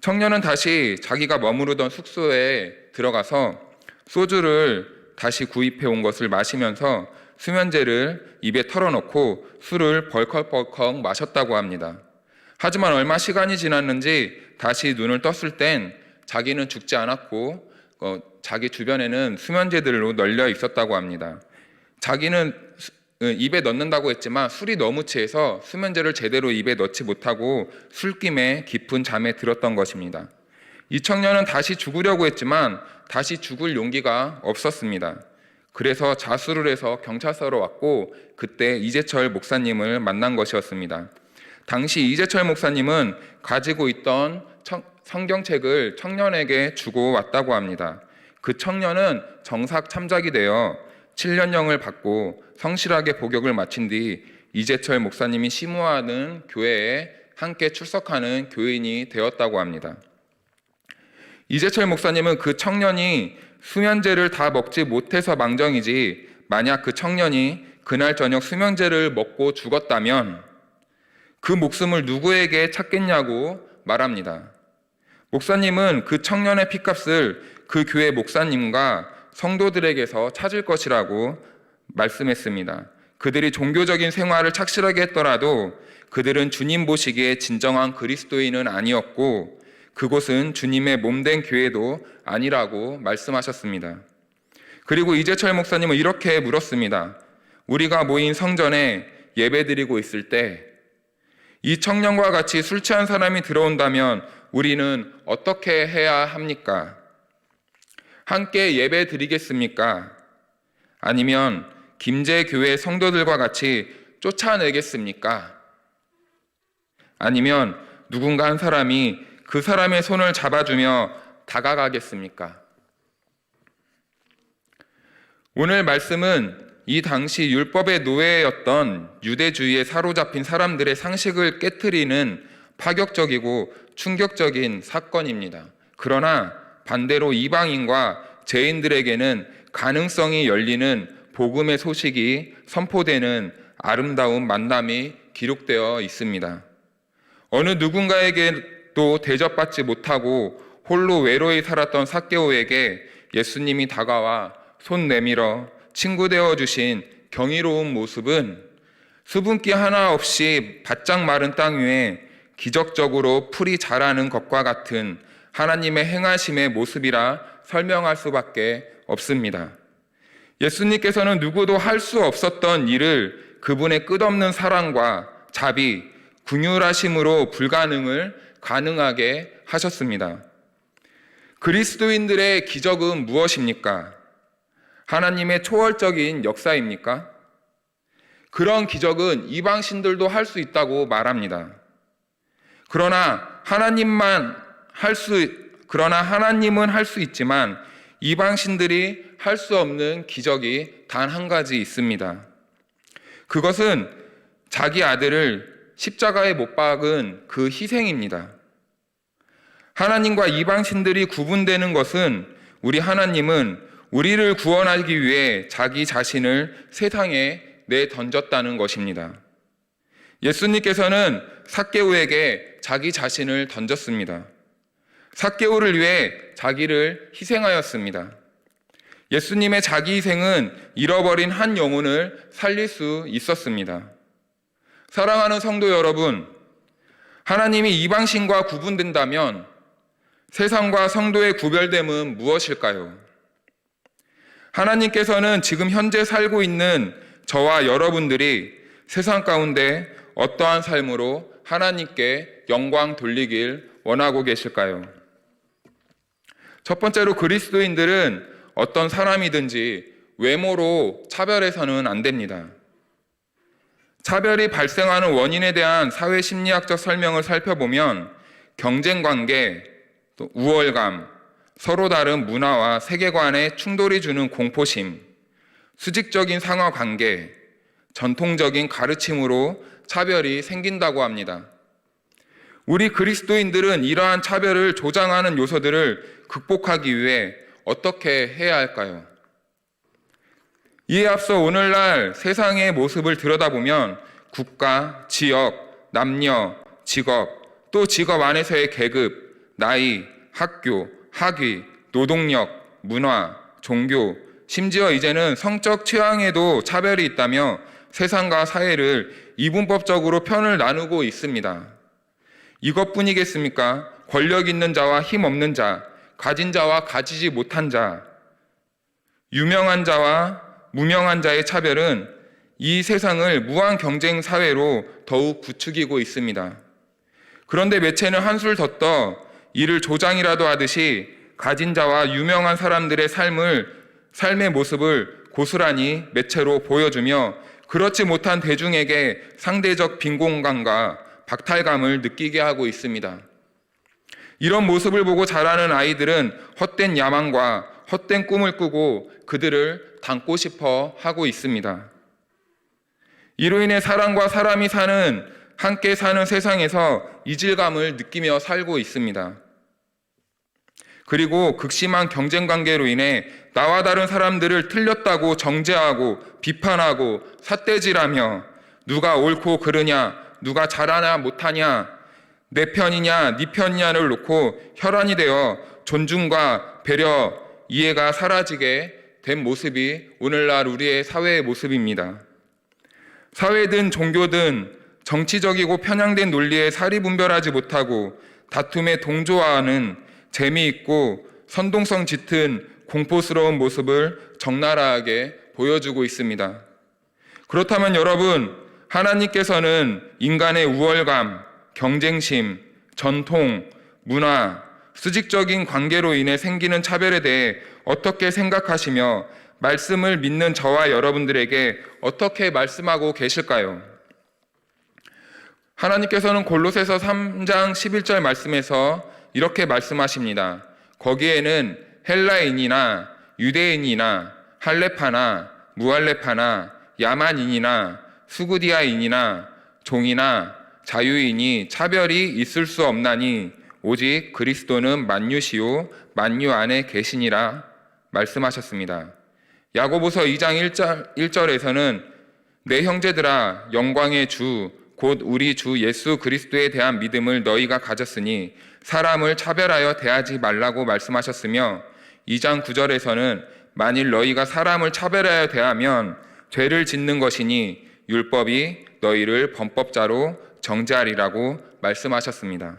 [SPEAKER 5] 청년은 다시 자기가 머무르던 숙소에 들어가서 소주를 다시 구입해 온 것을 마시면서 수면제를 입에 털어놓고 술을 벌컥벌컥 마셨다고 합니다. 하지만 얼마 시간이 지났는지 다시 눈을 떴을 땐 자기는 죽지 않았고 자기 주변에는 수면제들로 널려 있었다고 합니다. 자기는 입에 넣는다고 했지만 술이 너무 취해서 수면제를 제대로 입에 넣지 못하고 술김에 깊은 잠에 들었던 것입니다. 이 청년은 다시 죽으려고 했지만 다시 죽을 용기가 없었습니다. 그래서 자수를 해서 경찰서로 왔고 그때 이재철 목사님을 만난 것이었습니다. 당시 이재철 목사님은 가지고 있던 성경책을 청년에게 주고 왔다고 합니다. 그 청년은 정삭 참작이 되어 7년형을 받고 성실하게 복역을 마친 뒤 이재철 목사님이 심우하는 교회에 함께 출석하는 교인이 되었다고 합니다. 이재철 목사님은 그 청년이 수면제를 다 먹지 못해서 망정이지 만약 그 청년이 그날 저녁 수면제를 먹고 죽었다면 그 목숨을 누구에게 찾겠냐고 말합니다. 목사님은 그 청년의 핏값을 그 교회 목사님과 성도들에게서 찾을 것이라고 말씀했습니다. 그들이 종교적인 생활을 착실하게 했더라도 그들은 주님 보시기에 진정한 그리스도인은 아니었고 그곳은 주님의 몸된 교회도 아니라고 말씀하셨습니다. 그리고 이재철 목사님은 이렇게 물었습니다. 우리가 모인 성전에 예배드리고 있을 때 이 청년과 같이 술 취한 사람이 들어온다면 우리는 어떻게 해야 합니까? 함께 예배 드리겠습니까? 아니면 김제교회 성도들과 같이 쫓아내겠습니까? 아니면 누군가 한 사람이 그 사람의 손을 잡아주며 다가가겠습니까? 오늘 말씀은 이 당시 율법의 노예였던 유대주의에 사로잡힌 사람들의 상식을 깨트리는 파격적이고 충격적인 사건입니다. 그러나 반대로 이방인과 죄인들에게는 가능성이 열리는 복음의 소식이 선포되는 아름다운 만남이 기록되어 있습니다. 어느 누군가에게도 대접받지 못하고 홀로 외로이 살았던 삭개오에게 예수님이 다가와 손 내밀어 친구 되어 주신 경이로운 모습은 수분기 하나 없이 바짝 마른 땅 위에 기적적으로 풀이 자라는 것과 같은 하나님의 행하심의 모습이라 설명할 수밖에 없습니다. 예수님께서는 누구도 할 수 없었던 일을 그분의 끝없는 사랑과 자비, 긍휼하심으로 불가능을 가능하게 하셨습니다. 그리스도인들의 기적은 무엇입니까? 하나님의 초월적인 역사입니까? 그런 기적은 이방신들도 할 수 있다고 말합니다. 그러나 하나님은 할 수 있지만 이방신들이 할 수 없는 기적이 단 한 가지 있습니다. 그것은 자기 아들을 십자가에 못 박은 그 희생입니다. 하나님과 이방신들이 구분되는 것은 우리 하나님은 우리를 구원하기 위해 자기 자신을 세상에 내던졌다는 것입니다. 예수님께서는 삭개오에게 자기 자신을 던졌습니다. 삭개오를 위해 자기를 희생하였습니다. 예수님의 자기 희생은 잃어버린 한 영혼을 살릴 수 있었습니다. 사랑하는 성도 여러분, 하나님이 이방신과 구분된다면 세상과 성도의 구별됨은 무엇일까요? 하나님께서는 지금 현재 살고 있는 저와 여러분들이 세상 가운데 어떠한 삶으로 하나님께 영광 돌리길 원하고 계실까요? 첫 번째로 그리스도인들은 어떤 사람이든지 외모로 차별해서는 안 됩니다. 차별이 발생하는 원인에 대한 사회심리학적 설명을 살펴보면 경쟁관계, 또 우월감, 서로 다른 문화와 세계관의 충돌이 주는 공포심, 수직적인 상하관계, 전통적인 가르침으로 차별이 생긴다고 합니다. 우리 그리스도인들은 이러한 차별을 조장하는 요소들을 극복하기 위해 어떻게 해야 할까요? 이에 앞서 오늘날 세상의 모습을 들여다보면 국가, 지역, 남녀, 직업, 또 직업 안에서의 계급, 나이, 학교, 학위, 노동력, 문화, 종교, 심지어 이제는 성적 취향에도 차별이 있다며 세상과 사회를 이분법적으로 편을 나누고 있습니다. 이것뿐이겠습니까? 권력 있는 자와 힘 없는 자, 가진 자와 가지지 못한 자, 유명한 자와 무명한 자의 차별은 이 세상을 무한 경쟁 사회로 더욱 부추기고 있습니다. 그런데 매체는 한술 더 떠 이를 조장이라도 하듯이 가진 자와 유명한 사람들의 삶의 모습을 고스란히 매체로 보여주며 그렇지 못한 대중에게 상대적 빈곤감과 박탈감을 느끼게 하고 있습니다. 이런 모습을 보고 자라는 아이들은 헛된 야망과 헛된 꿈을 꾸고 그들을 닮고 싶어 하고 있습니다. 이로 인해 사람과 사람이 함께 사는 세상에서 이질감을 느끼며 살고 있습니다. 그리고 극심한 경쟁 관계로 인해 나와 다른 사람들을 틀렸다고 정죄하고 비판하고 삿대질하며 누가 옳고 그르냐, 누가 잘하냐 못하냐, 내 편이냐 네 편이냐를 놓고 혈안이 되어 존중과 배려, 이해가 사라지게 된 모습이 오늘날 우리의 사회의 모습입니다. 사회든 종교든 정치적이고 편향된 논리에 사리분별하지 못하고 다툼에 동조하는 재미있고 선동성 짙은 공포스러운 모습을 적나라하게 보여주고 있습니다. 그렇다면 여러분, 하나님께서는 인간의 우월감, 경쟁심, 전통, 문화, 수직적인 관계로 인해 생기는 차별에 대해 어떻게 생각하시며 말씀을 믿는 저와 여러분들에게 어떻게 말씀하고 계실까요? 하나님께서는 골로새서 3장 11절 말씀에서 이렇게 말씀하십니다. 거기에는 헬라인이나 유대인이나 할레파나 무할레파나 야만인이나 수구디아인이나 종이나 자유인이 차별이 있을 수 없나니 오직 그리스도는 만유시요 만유 안에 계시니라 말씀하셨습니다. 야고보서 2장 1절에서는 내 형제들아 영광의 주 곧 우리 주 예수 그리스도에 대한 믿음을 너희가 가졌으니 사람을 차별하여 대하지 말라고 말씀하셨으며 2장 9절에서는 만일 너희가 사람을 차별하여 대하면 죄를 짓는 것이니 율법이 너희를 범법자로 정죄하리라고 말씀하셨습니다.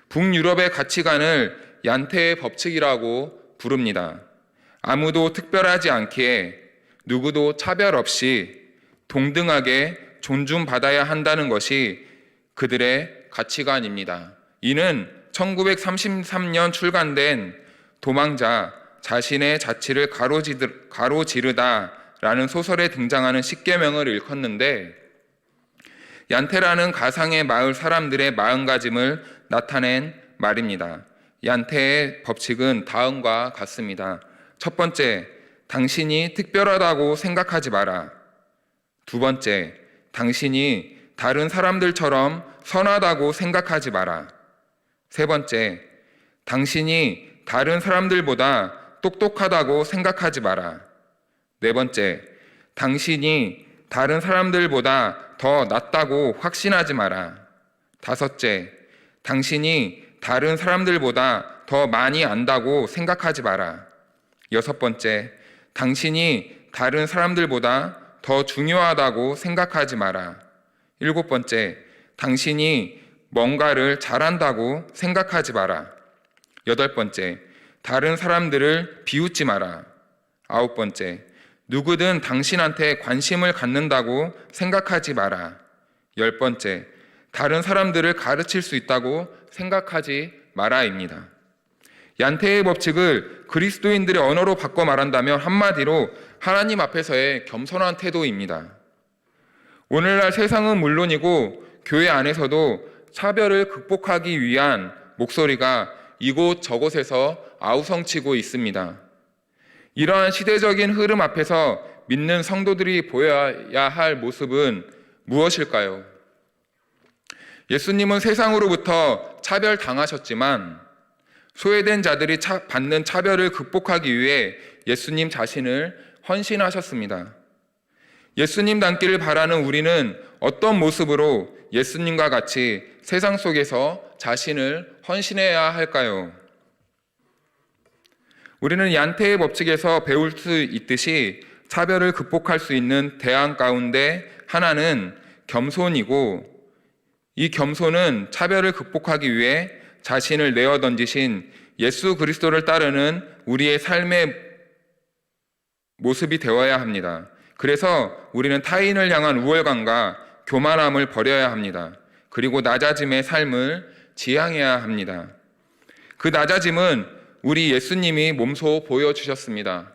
[SPEAKER 5] 북유럽의 가치관을 얀테의 법칙이라고 부릅니다. 아무도 특별하지 않기에 누구도 차별 없이 동등하게 존중받아야 한다는 것이 그들의 가치관입니다. 이는 1933년 출간된 도망자 자신의 자취를 가로지르다라는 소설에 등장하는 십계명을 일컫는데 얀테라는 가상의 마을 사람들의 마음가짐을 나타낸 말입니다. 얀테의 법칙은 다음과 같습니다. 첫 번째, 당신이 특별하다고 생각하지 마라. 두 번째, 당신이 다른 사람들처럼 선하다고 생각하지 마라. 세 번째, 당신이 다른 사람들보다 똑똑하다고 생각하지 마라. 네 번째, 당신이 다른 사람들보다 더 낫다고 확신하지 마라. 다섯째, 당신이 다른 사람들보다 더 많이 안다고 생각하지 마라. 여섯 번째, 당신이 다른 사람들보다 더 중요하다고 생각하지 마라. 일곱 번째, 당신이 뭔가를 잘한다고 생각하지 마라. 여덟 번째, 다른 사람들을 비웃지 마라. 아홉 번째, 누구든 당신한테 관심을 갖는다고 생각하지 마라. 열 번째, 다른 사람들을 가르칠 수 있다고 생각하지 마라입니다. 얀테의 법칙을 그리스도인들의 언어로 바꿔 말한다면 한마디로 하나님 앞에서의 겸손한 태도입니다. 오늘날 세상은 물론이고 교회 안에서도 차별을 극복하기 위한 목소리가 이곳 저곳에서 아우성치고 있습니다. 이러한 시대적인 흐름 앞에서 믿는 성도들이 보여야 할 모습은 무엇일까요? 예수님은 세상으로부터 차별당하셨지만 소외된 자들이 받는 차별을 극복하기 위해 예수님 자신을 헌신하셨습니다. 예수님 닮기를 바라는 우리는 어떤 모습으로 예수님과 같이 세상 속에서 자신을 헌신해야 할까요? 우리는 얀테의 법칙에서 배울 수 있듯이 차별을 극복할 수 있는 대안 가운데 하나는 겸손이고, 이 겸손은 차별을 극복하기 위해 자신을 내어 던지신 예수 그리스도를 따르는 우리의 삶의 모습이 되어야 합니다. 그래서 우리는 타인을 향한 우월감과 교만함을 버려야 합니다. 그리고 낮아짐의 삶을 지향해야 합니다. 그 낮아짐은 우리 예수님이 몸소 보여주셨습니다.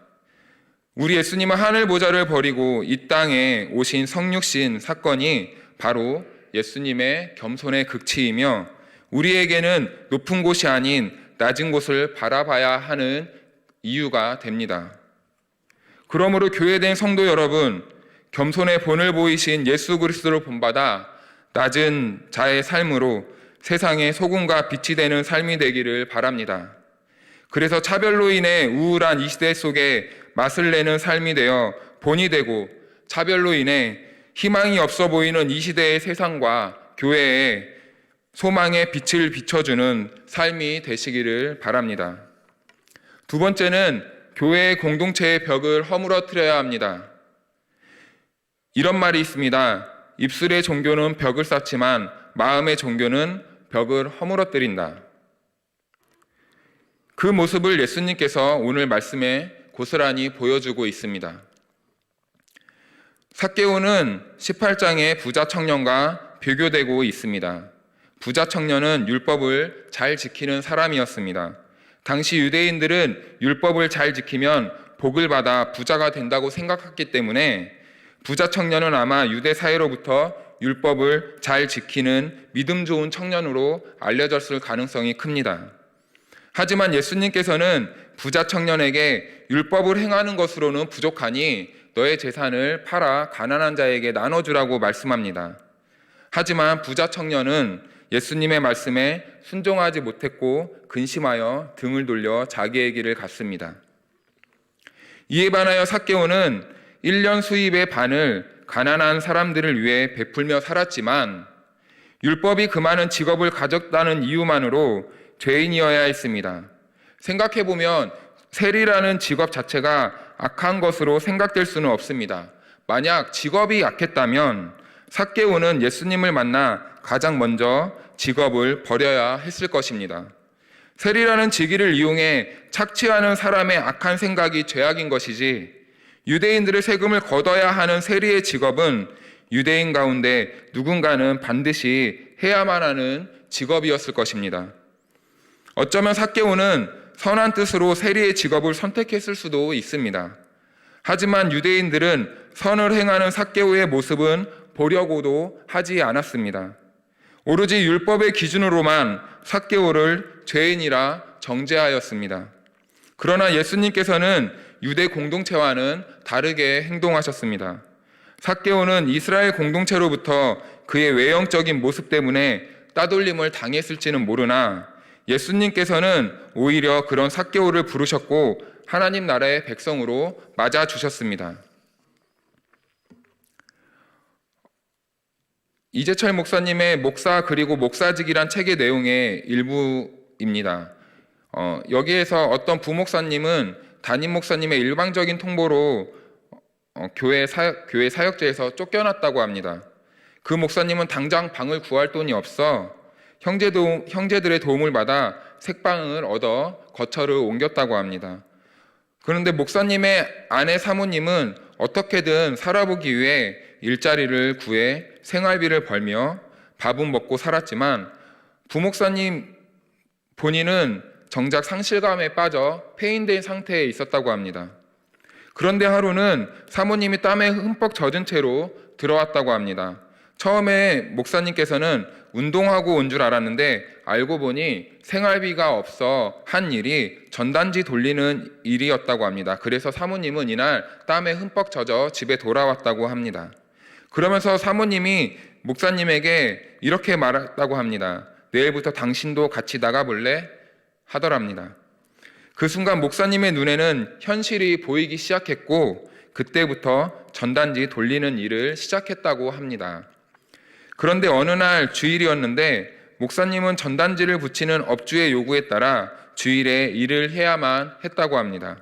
[SPEAKER 5] 우리 예수님은 하늘 보좌를 버리고 이 땅에 오신 성육신 사건이 바로 예수님의 겸손의 극치이며 우리에게는 높은 곳이 아닌 낮은 곳을 바라봐야 하는 이유가 됩니다. 그러므로 교회된 성도 여러분, 겸손의 본을 보이신 예수 그리스도를 본받아 낮은 자의 삶으로 세상의 소금과 빛이 되는 삶이 되기를 바랍니다. 그래서 차별로 인해 우울한 이 시대 속에 맛을 내는 삶이 되어 본이 되고, 차별로 인해 희망이 없어 보이는 이 시대의 세상과 교회에 소망의 빛을 비춰주는 삶이 되시기를 바랍니다. 두 번째는 교회의 공동체의 벽을 허물어뜨려야 합니다. 이런 말이 있습니다. 입술의 종교는 벽을 쌓지만 마음의 종교는 벽을 허물어뜨린다. 그 모습을 예수님께서 오늘 말씀에 고스란히 보여주고 있습니다. 삭개오는 18장의 부자 청년과 비교되고 있습니다. 부자 청년은 율법을 잘 지키는 사람이었습니다. 당시 유대인들은 율법을 잘 지키면 복을 받아 부자가 된다고 생각했기 때문에 부자 청년은 아마 유대 사회로부터 율법을 잘 지키는 믿음 좋은 청년으로 알려졌을 가능성이 큽니다. 하지만 예수님께서는 부자 청년에게 율법을 행하는 것으로는 부족하니 너의 재산을 팔아 가난한 자에게 나눠주라고 말씀합니다. 하지만 부자 청년은 예수님의 말씀에 순종하지 못했고 근심하여 등을 돌려 자기의 길을 갔습니다. 이에 반하여 삭개오는 1년 수입의 반을 가난한 사람들을 위해 베풀며 살았지만 율법이 그 많은 직업을 가졌다는 이유만으로 죄인이어야 했습니다. 생각해보면 세리라는 직업 자체가 악한 것으로 생각될 수는 없습니다. 만약 직업이 약했다면 삭개오는 예수님을 만나 가장 먼저 직업을 버려야 했을 것입니다. 세리라는 직위를 이용해 착취하는 사람의 악한 생각이 죄악인 것이지 유대인들의 세금을 걷어야 하는 세리의 직업은 유대인 가운데 누군가는 반드시 해야만 하는 직업이었을 것입니다. 어쩌면 삭개오는 선한 뜻으로 세리의 직업을 선택했을 수도 있습니다. 하지만 유대인들은 선을 행하는 삭개오의 모습은 보려고도 하지 않았습니다. 오로지 율법의 기준으로만 삭개오를 죄인이라 정죄하였습니다. 그러나 예수님께서는 유대 공동체와는 다르게 행동하셨습니다. 삭개오는 이스라엘 공동체로부터 그의 외형적인 모습 때문에 따돌림을 당했을지는 모르나 예수님께서는 오히려 그런 삭개오를 부르셨고 하나님 나라의 백성으로 맞아주셨습니다. 이재철 목사님의 목사 그리고 목사직이란 책의 내용의 일부입니다. 여기에서 어떤 부목사님은 담임 목사님의 일방적인 통보로 교회 사역제에서 쫓겨났다고 합니다. 그 목사님은 당장 방을 구할 돈이 없어 형제들의 도움을 받아 색방을 얻어 거처를 옮겼다고 합니다. 그런데 목사님의 아내 사모님은 어떻게든 살아보기 위해 일자리를 구해 생활비를 벌며 밥은 먹고 살았지만 부목사님 본인은 정작 상실감에 빠져 폐인된 상태에 있었다고 합니다. 그런데 하루는 사모님이 땀에 흠뻑 젖은 채로 들어왔다고 합니다. 처음에 목사님께서는 운동하고 온 줄 알았는데 알고 보니 생활비가 없어 한 일이 전단지 돌리는 일이었다고 합니다. 그래서 사모님은 이날 땀에 흠뻑 젖어 집에 돌아왔다고 합니다. 그러면서 사모님이 목사님에게 이렇게 말했다고 합니다. 내일부터 당신도 같이 나가볼래? 하더랍니다. 그 순간 목사님의 눈에는 현실이 보이기 시작했고 그때부터 전단지 돌리는 일을 시작했다고 합니다. 그런데 어느 날 주일이었는데 목사님은 전단지를 붙이는 업주의 요구에 따라 주일에 일을 해야만 했다고 합니다.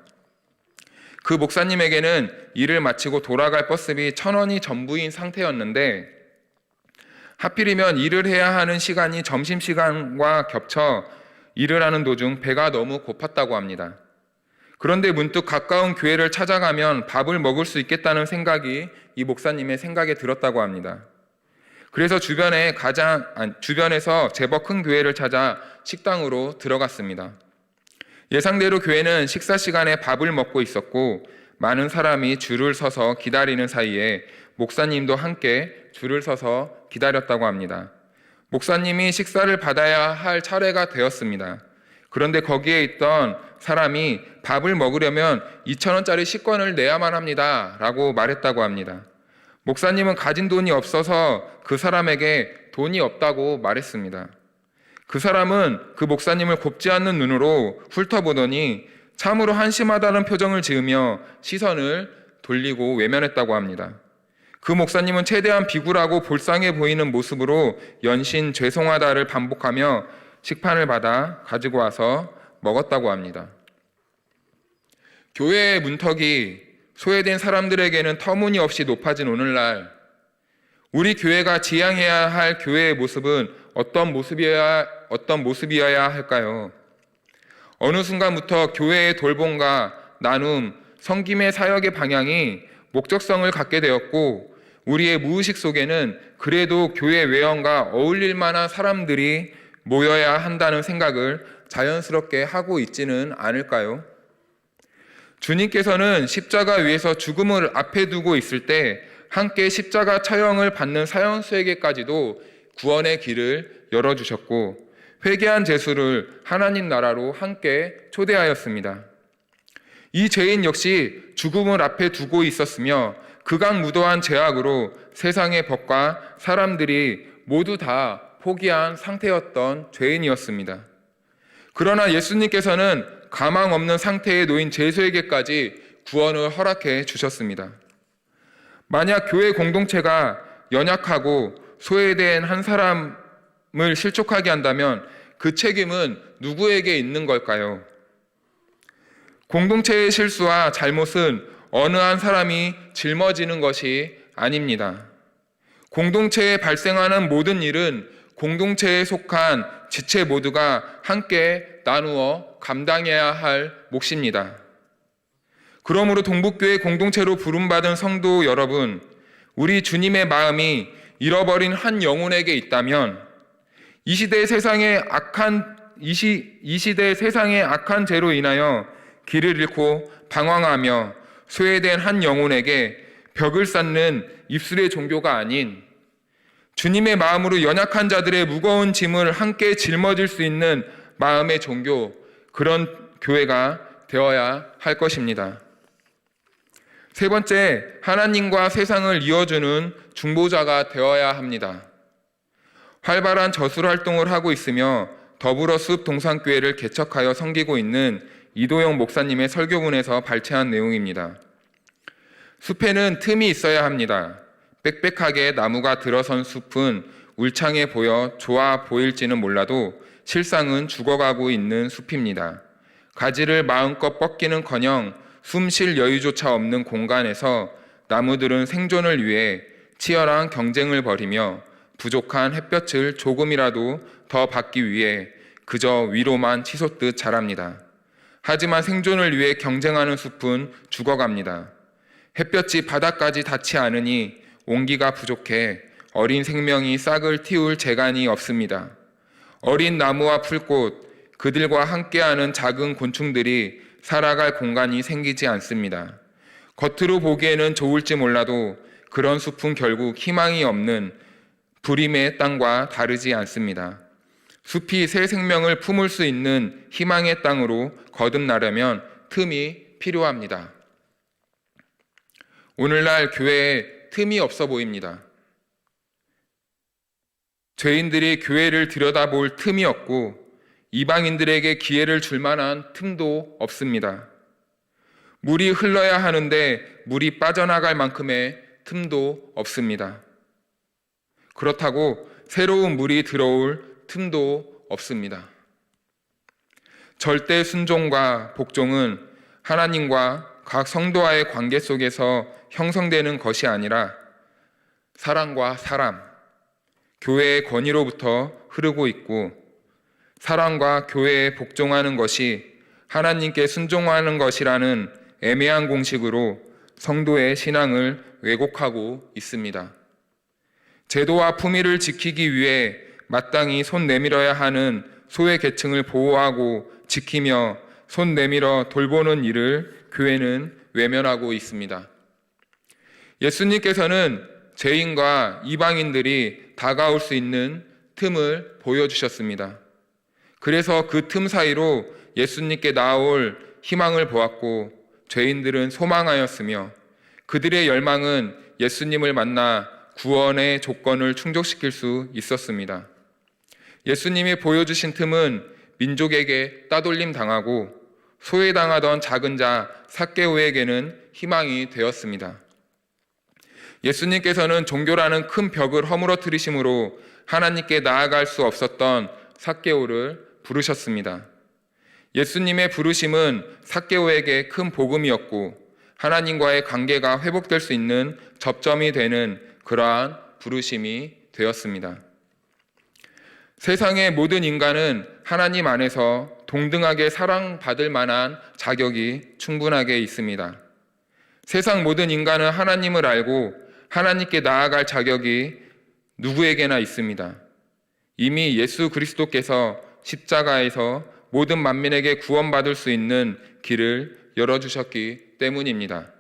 [SPEAKER 5] 그 목사님에게는 일을 마치고 돌아갈 버스비 1,000원이 전부인 상태였는데 하필이면 일을 해야 하는 시간이 점심시간과 겹쳐 일을 하는 도중 배가 너무 고팠다고 합니다. 그런데 문득 가까운 교회를 찾아가면 밥을 먹을 수 있겠다는 생각이 이 목사님의 생각에 들었다고 합니다. 그래서 주변에서 제법 큰 교회를 찾아 식당으로 들어갔습니다. 예상대로 교회는 식사 시간에 밥을 먹고 있었고 많은 사람이 줄을 서서 기다리는 사이에 목사님도 함께 줄을 서서 기다렸다고 합니다. 목사님이 식사를 받아야 할 차례가 되었습니다. 그런데 거기에 있던 사람이 밥을 먹으려면 2,000원짜리 식권을 내야만 합니다 라고 말했다고 합니다. 목사님은 가진 돈이 없어서 그 사람에게 돈이 없다고 말했습니다. 그 사람은 그 목사님을 곱지 않는 눈으로 훑어보더니 참으로 한심하다는 표정을 지으며 시선을 돌리고 외면했다고 합니다. 그 목사님은 최대한 비굴하고 볼상해 보이는 모습으로 연신 죄송하다를 반복하며 식판을 받아 가지고 와서 먹었다고 합니다. 교회의 문턱이 소외된 사람들에게는 터무니없이 높아진 오늘날 우리 교회가 지향해야 할 교회의 모습은 어떤 모습이어야 할까요? 어느 순간부터 교회의 돌봄과 나눔, 섬김의 사역의 방향이 목적성을 갖게 되었고 우리의 무의식 속에는 그래도 교회 외형과 어울릴 만한 사람들이 모여야 한다는 생각을 자연스럽게 하고 있지는 않을까요? 주님께서는 십자가 위에서 죽음을 앞에 두고 있을 때 함께 십자가 처형을 받는 사형수에게까지도 구원의 길을 열어주셨고 회개한 죄수를 하나님 나라로 함께 초대하였습니다. 이 죄인 역시 죽음을 앞에 두고 있었으며 극악무도한 죄악으로 세상의 법과 사람들이 모두 다 포기한 상태였던 죄인이었습니다. 그러나 예수님께서는 가망 없는 상태에 놓인 죄수에게까지 구원을 허락해 주셨습니다. 만약 교회 공동체가 연약하고 소외된 한 사람을 실족하게 한다면 그 책임은 누구에게 있는 걸까요? 공동체의 실수와 잘못은 어느 한 사람이 짊어지는 것이 아닙니다. 공동체에 발생하는 모든 일은 공동체에 속한 지체 모두가 함께 나누어 감당해야 할 몫입니다. 그러므로 동북교회 공동체로 부름받은 성도 여러분, 우리 주님의 마음이 잃어버린 한 영혼에게 있다면 이 시대 세상의 악한 죄로 인하여 길을 잃고 방황하며 소외된 한 영혼에게 벽을 쌓는 입술의 종교가 아닌 주님의 마음으로 연약한 자들의 무거운 짐을 함께 짊어질 수 있는 마음의 종교, 그런 교회가 되어야 할 것입니다. 세 번째, 하나님과 세상을 이어주는 중보자가 되어야 합니다. 활발한 저술 활동을 하고 있으며 더불어 숲 동산교회를 개척하여 섬기고 있는 이도영 목사님의 설교문에서 발췌한 내용입니다. 숲에는 틈이 있어야 합니다. 빽빽하게 나무가 들어선 숲은 울창해 보여 좋아 보일지는 몰라도 실상은 죽어가고 있는 숲입니다. 가지를 마음껏 뻗기는커녕 숨 쉴 여유조차 없는 공간에서 나무들은 생존을 위해 치열한 경쟁을 벌이며 부족한 햇볕을 조금이라도 더 받기 위해 그저 위로만 치솟듯 자랍니다. 하지만 생존을 위해 경쟁하는 숲은 죽어갑니다. 햇볕이 바닥까지 닿지 않으니 온기가 부족해 어린 생명이 싹을 틔울 재간이 없습니다. 어린 나무와 풀꽃, 그들과 함께하는 작은 곤충들이 살아갈 공간이 생기지 않습니다. 겉으로 보기에는 좋을지 몰라도 그런 숲은 결국 희망이 없는 불임의 땅과 다르지 않습니다. 숲이 새 생명을 품을 수 있는 희망의 땅으로 거듭나려면 틈이 필요합니다. 오늘날 교회에 틈이 없어 보입니다. 죄인들이 교회를 들여다볼 틈이 없고 이방인들에게 기회를 줄 만한 틈도 없습니다. 물이 흘러야 하는데 물이 빠져나갈 만큼의 틈도 없습니다. 그렇다고 새로운 물이 들어올 틈도 없습니다. 절대 순종과 복종은 하나님과 각 성도와의 관계 속에서 형성되는 것이 아니라 사랑과 사람, 교회의 권위로부터 흐르고 있고 사랑과 교회에 복종하는 것이 하나님께 순종하는 것이라는 애매한 공식으로 성도의 신앙을 왜곡하고 있습니다. 제도와 품위를 지키기 위해 마땅히 손 내밀어야 하는 소외 계층을 보호하고 지키며 손 내밀어 돌보는 일을 교회는 외면하고 있습니다. 예수님께서는 죄인과 이방인들이 다가올 수 있는 틈을 보여주셨습니다. 그래서 그 틈 사이로 예수님께 나아올 희망을 보았고 죄인들은 소망하였으며 그들의 열망은 예수님을 만나 구원의 조건을 충족시킬 수 있었습니다. 예수님이 보여주신 틈은 민족에게 따돌림 당하고 소외당하던 작은 자 삭개오에게는 희망이 되었습니다. 예수님께서는 종교라는 큰 벽을 허물어뜨리심으로 하나님께 나아갈 수 없었던 삭개오를 부르셨습니다. 예수님의 부르심은 삭개오에게 큰 복음이었고 하나님과의 관계가 회복될 수 있는 접점이 되는 그러한 부르심이 되었습니다. 세상의 모든 인간은 하나님 안에서 동등하게 사랑받을 만한 자격이 충분하게 있습니다. 세상 모든 인간은 하나님을 알고 하나님께 나아갈 자격이 누구에게나 있습니다. 이미 예수 그리스도께서 십자가에서 모든 만민에게 구원받을 수 있는 길을 열어주셨기 때문입니다.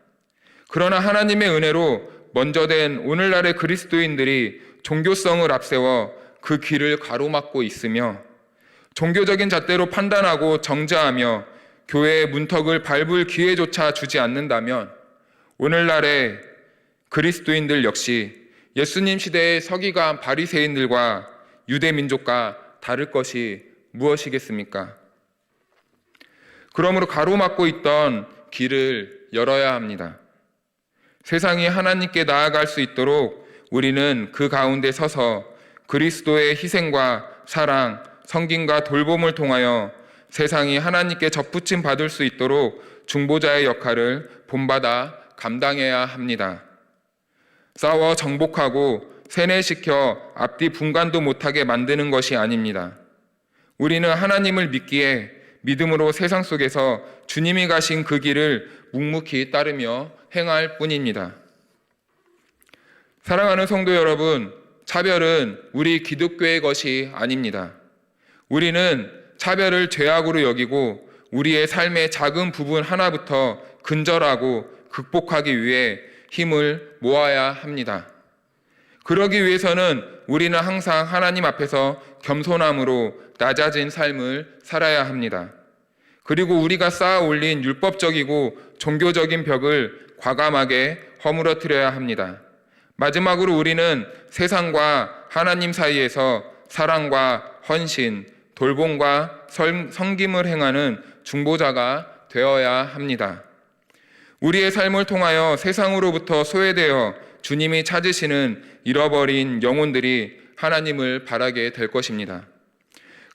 [SPEAKER 5] 그러나 하나님의 은혜로 먼저 된 오늘날의 그리스도인들이 종교성을 앞세워 그 길을 가로막고 있으며 종교적인 잣대로 판단하고 정죄하며 교회의 문턱을 밟을 기회조차 주지 않는다면 오늘날의 그리스도인들 역시 예수님 시대의 서기관 바리새인들과 유대 민족과 다를 것이 무엇이겠습니까? 그러므로 가로막고 있던 길을 열어야 합니다. 세상이 하나님께 나아갈 수 있도록 우리는 그 가운데 서서 그리스도의 희생과 사랑, 섬김과 돌봄을 통하여 세상이 하나님께 접붙임 받을 수 있도록 중보자의 역할을 본받아 감당해야 합니다. 싸워 정복하고 세뇌시켜 앞뒤 분간도 못하게 만드는 것이 아닙니다. 우리는 하나님을 믿기에 믿음으로 세상 속에서 주님이 가신 그 길을 묵묵히 따르며 행할 뿐입니다. 사랑하는 성도 여러분, 차별은 우리 기독교의 것이 아닙니다. 우리는 차별을 죄악으로 여기고 우리의 삶의 작은 부분 하나부터 근절하고 극복하기 위해 힘을 모아야 합니다. 그러기 위해서는 우리는 항상 하나님 앞에서 겸손함으로 낮아진 삶을 살아야 합니다. 그리고 우리가 쌓아 올린 율법적이고 종교적인 벽을 과감하게 허물어뜨려야 합니다. 마지막으로 우리는 세상과 하나님 사이에서 사랑과 헌신, 돌봄과 섬김을 행하는 중보자가 되어야 합니다. 우리의 삶을 통하여 세상으로부터 소외되어 주님이 찾으시는 잃어버린 영혼들이 하나님을 바라게 될 것입니다.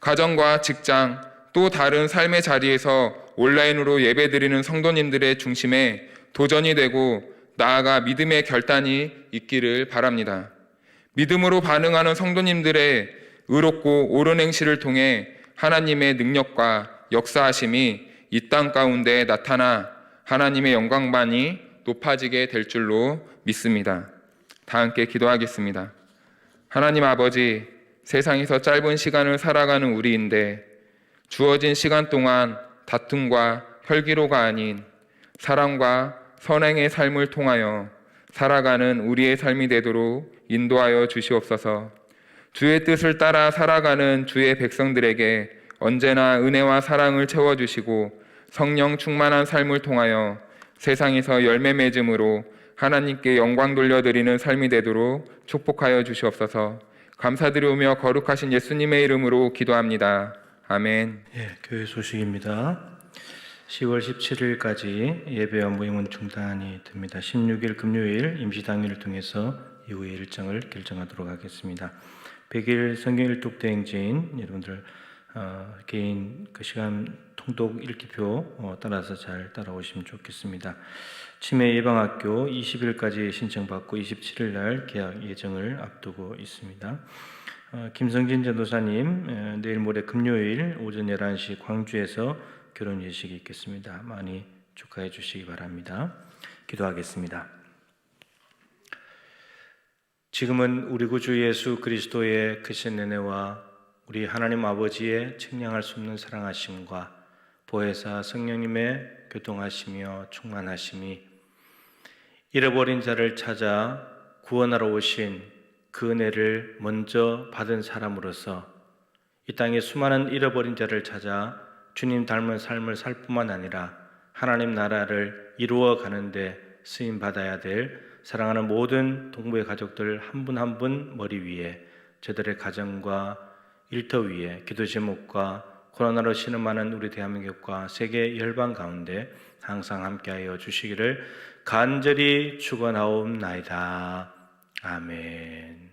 [SPEAKER 5] 가정과 직장, 또 다른 삶의 자리에서 온라인으로 예배드리는 성도님들의 중심에 도전이 되고 나아가 믿음의 결단이 있기를 바랍니다. 믿음으로 반응하는 성도님들의 의롭고 옳은 행실을 통해 하나님의 능력과 역사하심이 이 땅 가운데 나타나 하나님의 영광만이 높아지게 될 줄로 믿습니다. 다 함께 기도하겠습니다. 하나님 아버지, 세상에서 짧은 시간을 살아가는 우리인데 주어진 시간 동안 다툼과 혈기로가 아닌 사랑과 선행의 삶을 통하여 살아가는 우리의 삶이 되도록 인도하여 주시옵소서. 주의 뜻을 따라 살아가는 주의 백성들에게 언제나 은혜와 사랑을 채워주시고 성령 충만한 삶을 통하여 세상에서 열매 맺음으로 하나님께 영광 돌려드리는 삶이 되도록 축복하여 주시옵소서. 감사드리오며 거룩하신 예수님의 이름으로 기도합니다. 아멘.
[SPEAKER 2] 교회 소식입니다. 10월 17일까지 예배와 모임은 중단이 됩니다. 16일 금요일 임시당일을 통해서 이후의 일정을 결정하도록 하겠습니다. 100일 성경 일독 대행진 여러분들 개인 그 시간 통독 읽기표 따라서 잘 따라오시면 좋겠습니다. 치매 예방학교 20일까지 신청받고 27일 날 개학 예정을 앞두고 있습니다. 김성진 전도사님 내일 모레 금요일 오전 11시 광주에서 결혼 예식이 있겠습니다. 많이 축하해 주시기 바랍니다. 기도하겠습니다. 지금은 우리 구주 예수 그리스도의 크신 은혜와 우리 하나님 아버지의 측량할 수 없는 사랑하심과 보혜사 성령님의 교통하시며 충만하심이 잃어버린 자를 찾아 구원하러 오신 그 은혜를 먼저 받은 사람으로서 이 땅의 수많은 잃어버린 자를 찾아 주님 닮은 삶을 살 뿐만 아니라 하나님 나라를 이루어 가는데 쓰임 받아야 될 사랑하는 모든 동부의 가족들 한 분 한 분 머리 위에 저들의 가정과 일터 위에 기도 제목과 코로나로 신음하는 우리 대한민국과 세계 열방 가운데 항상 함께하여 주시기를 간절히 축원하옵나이다. 아멘.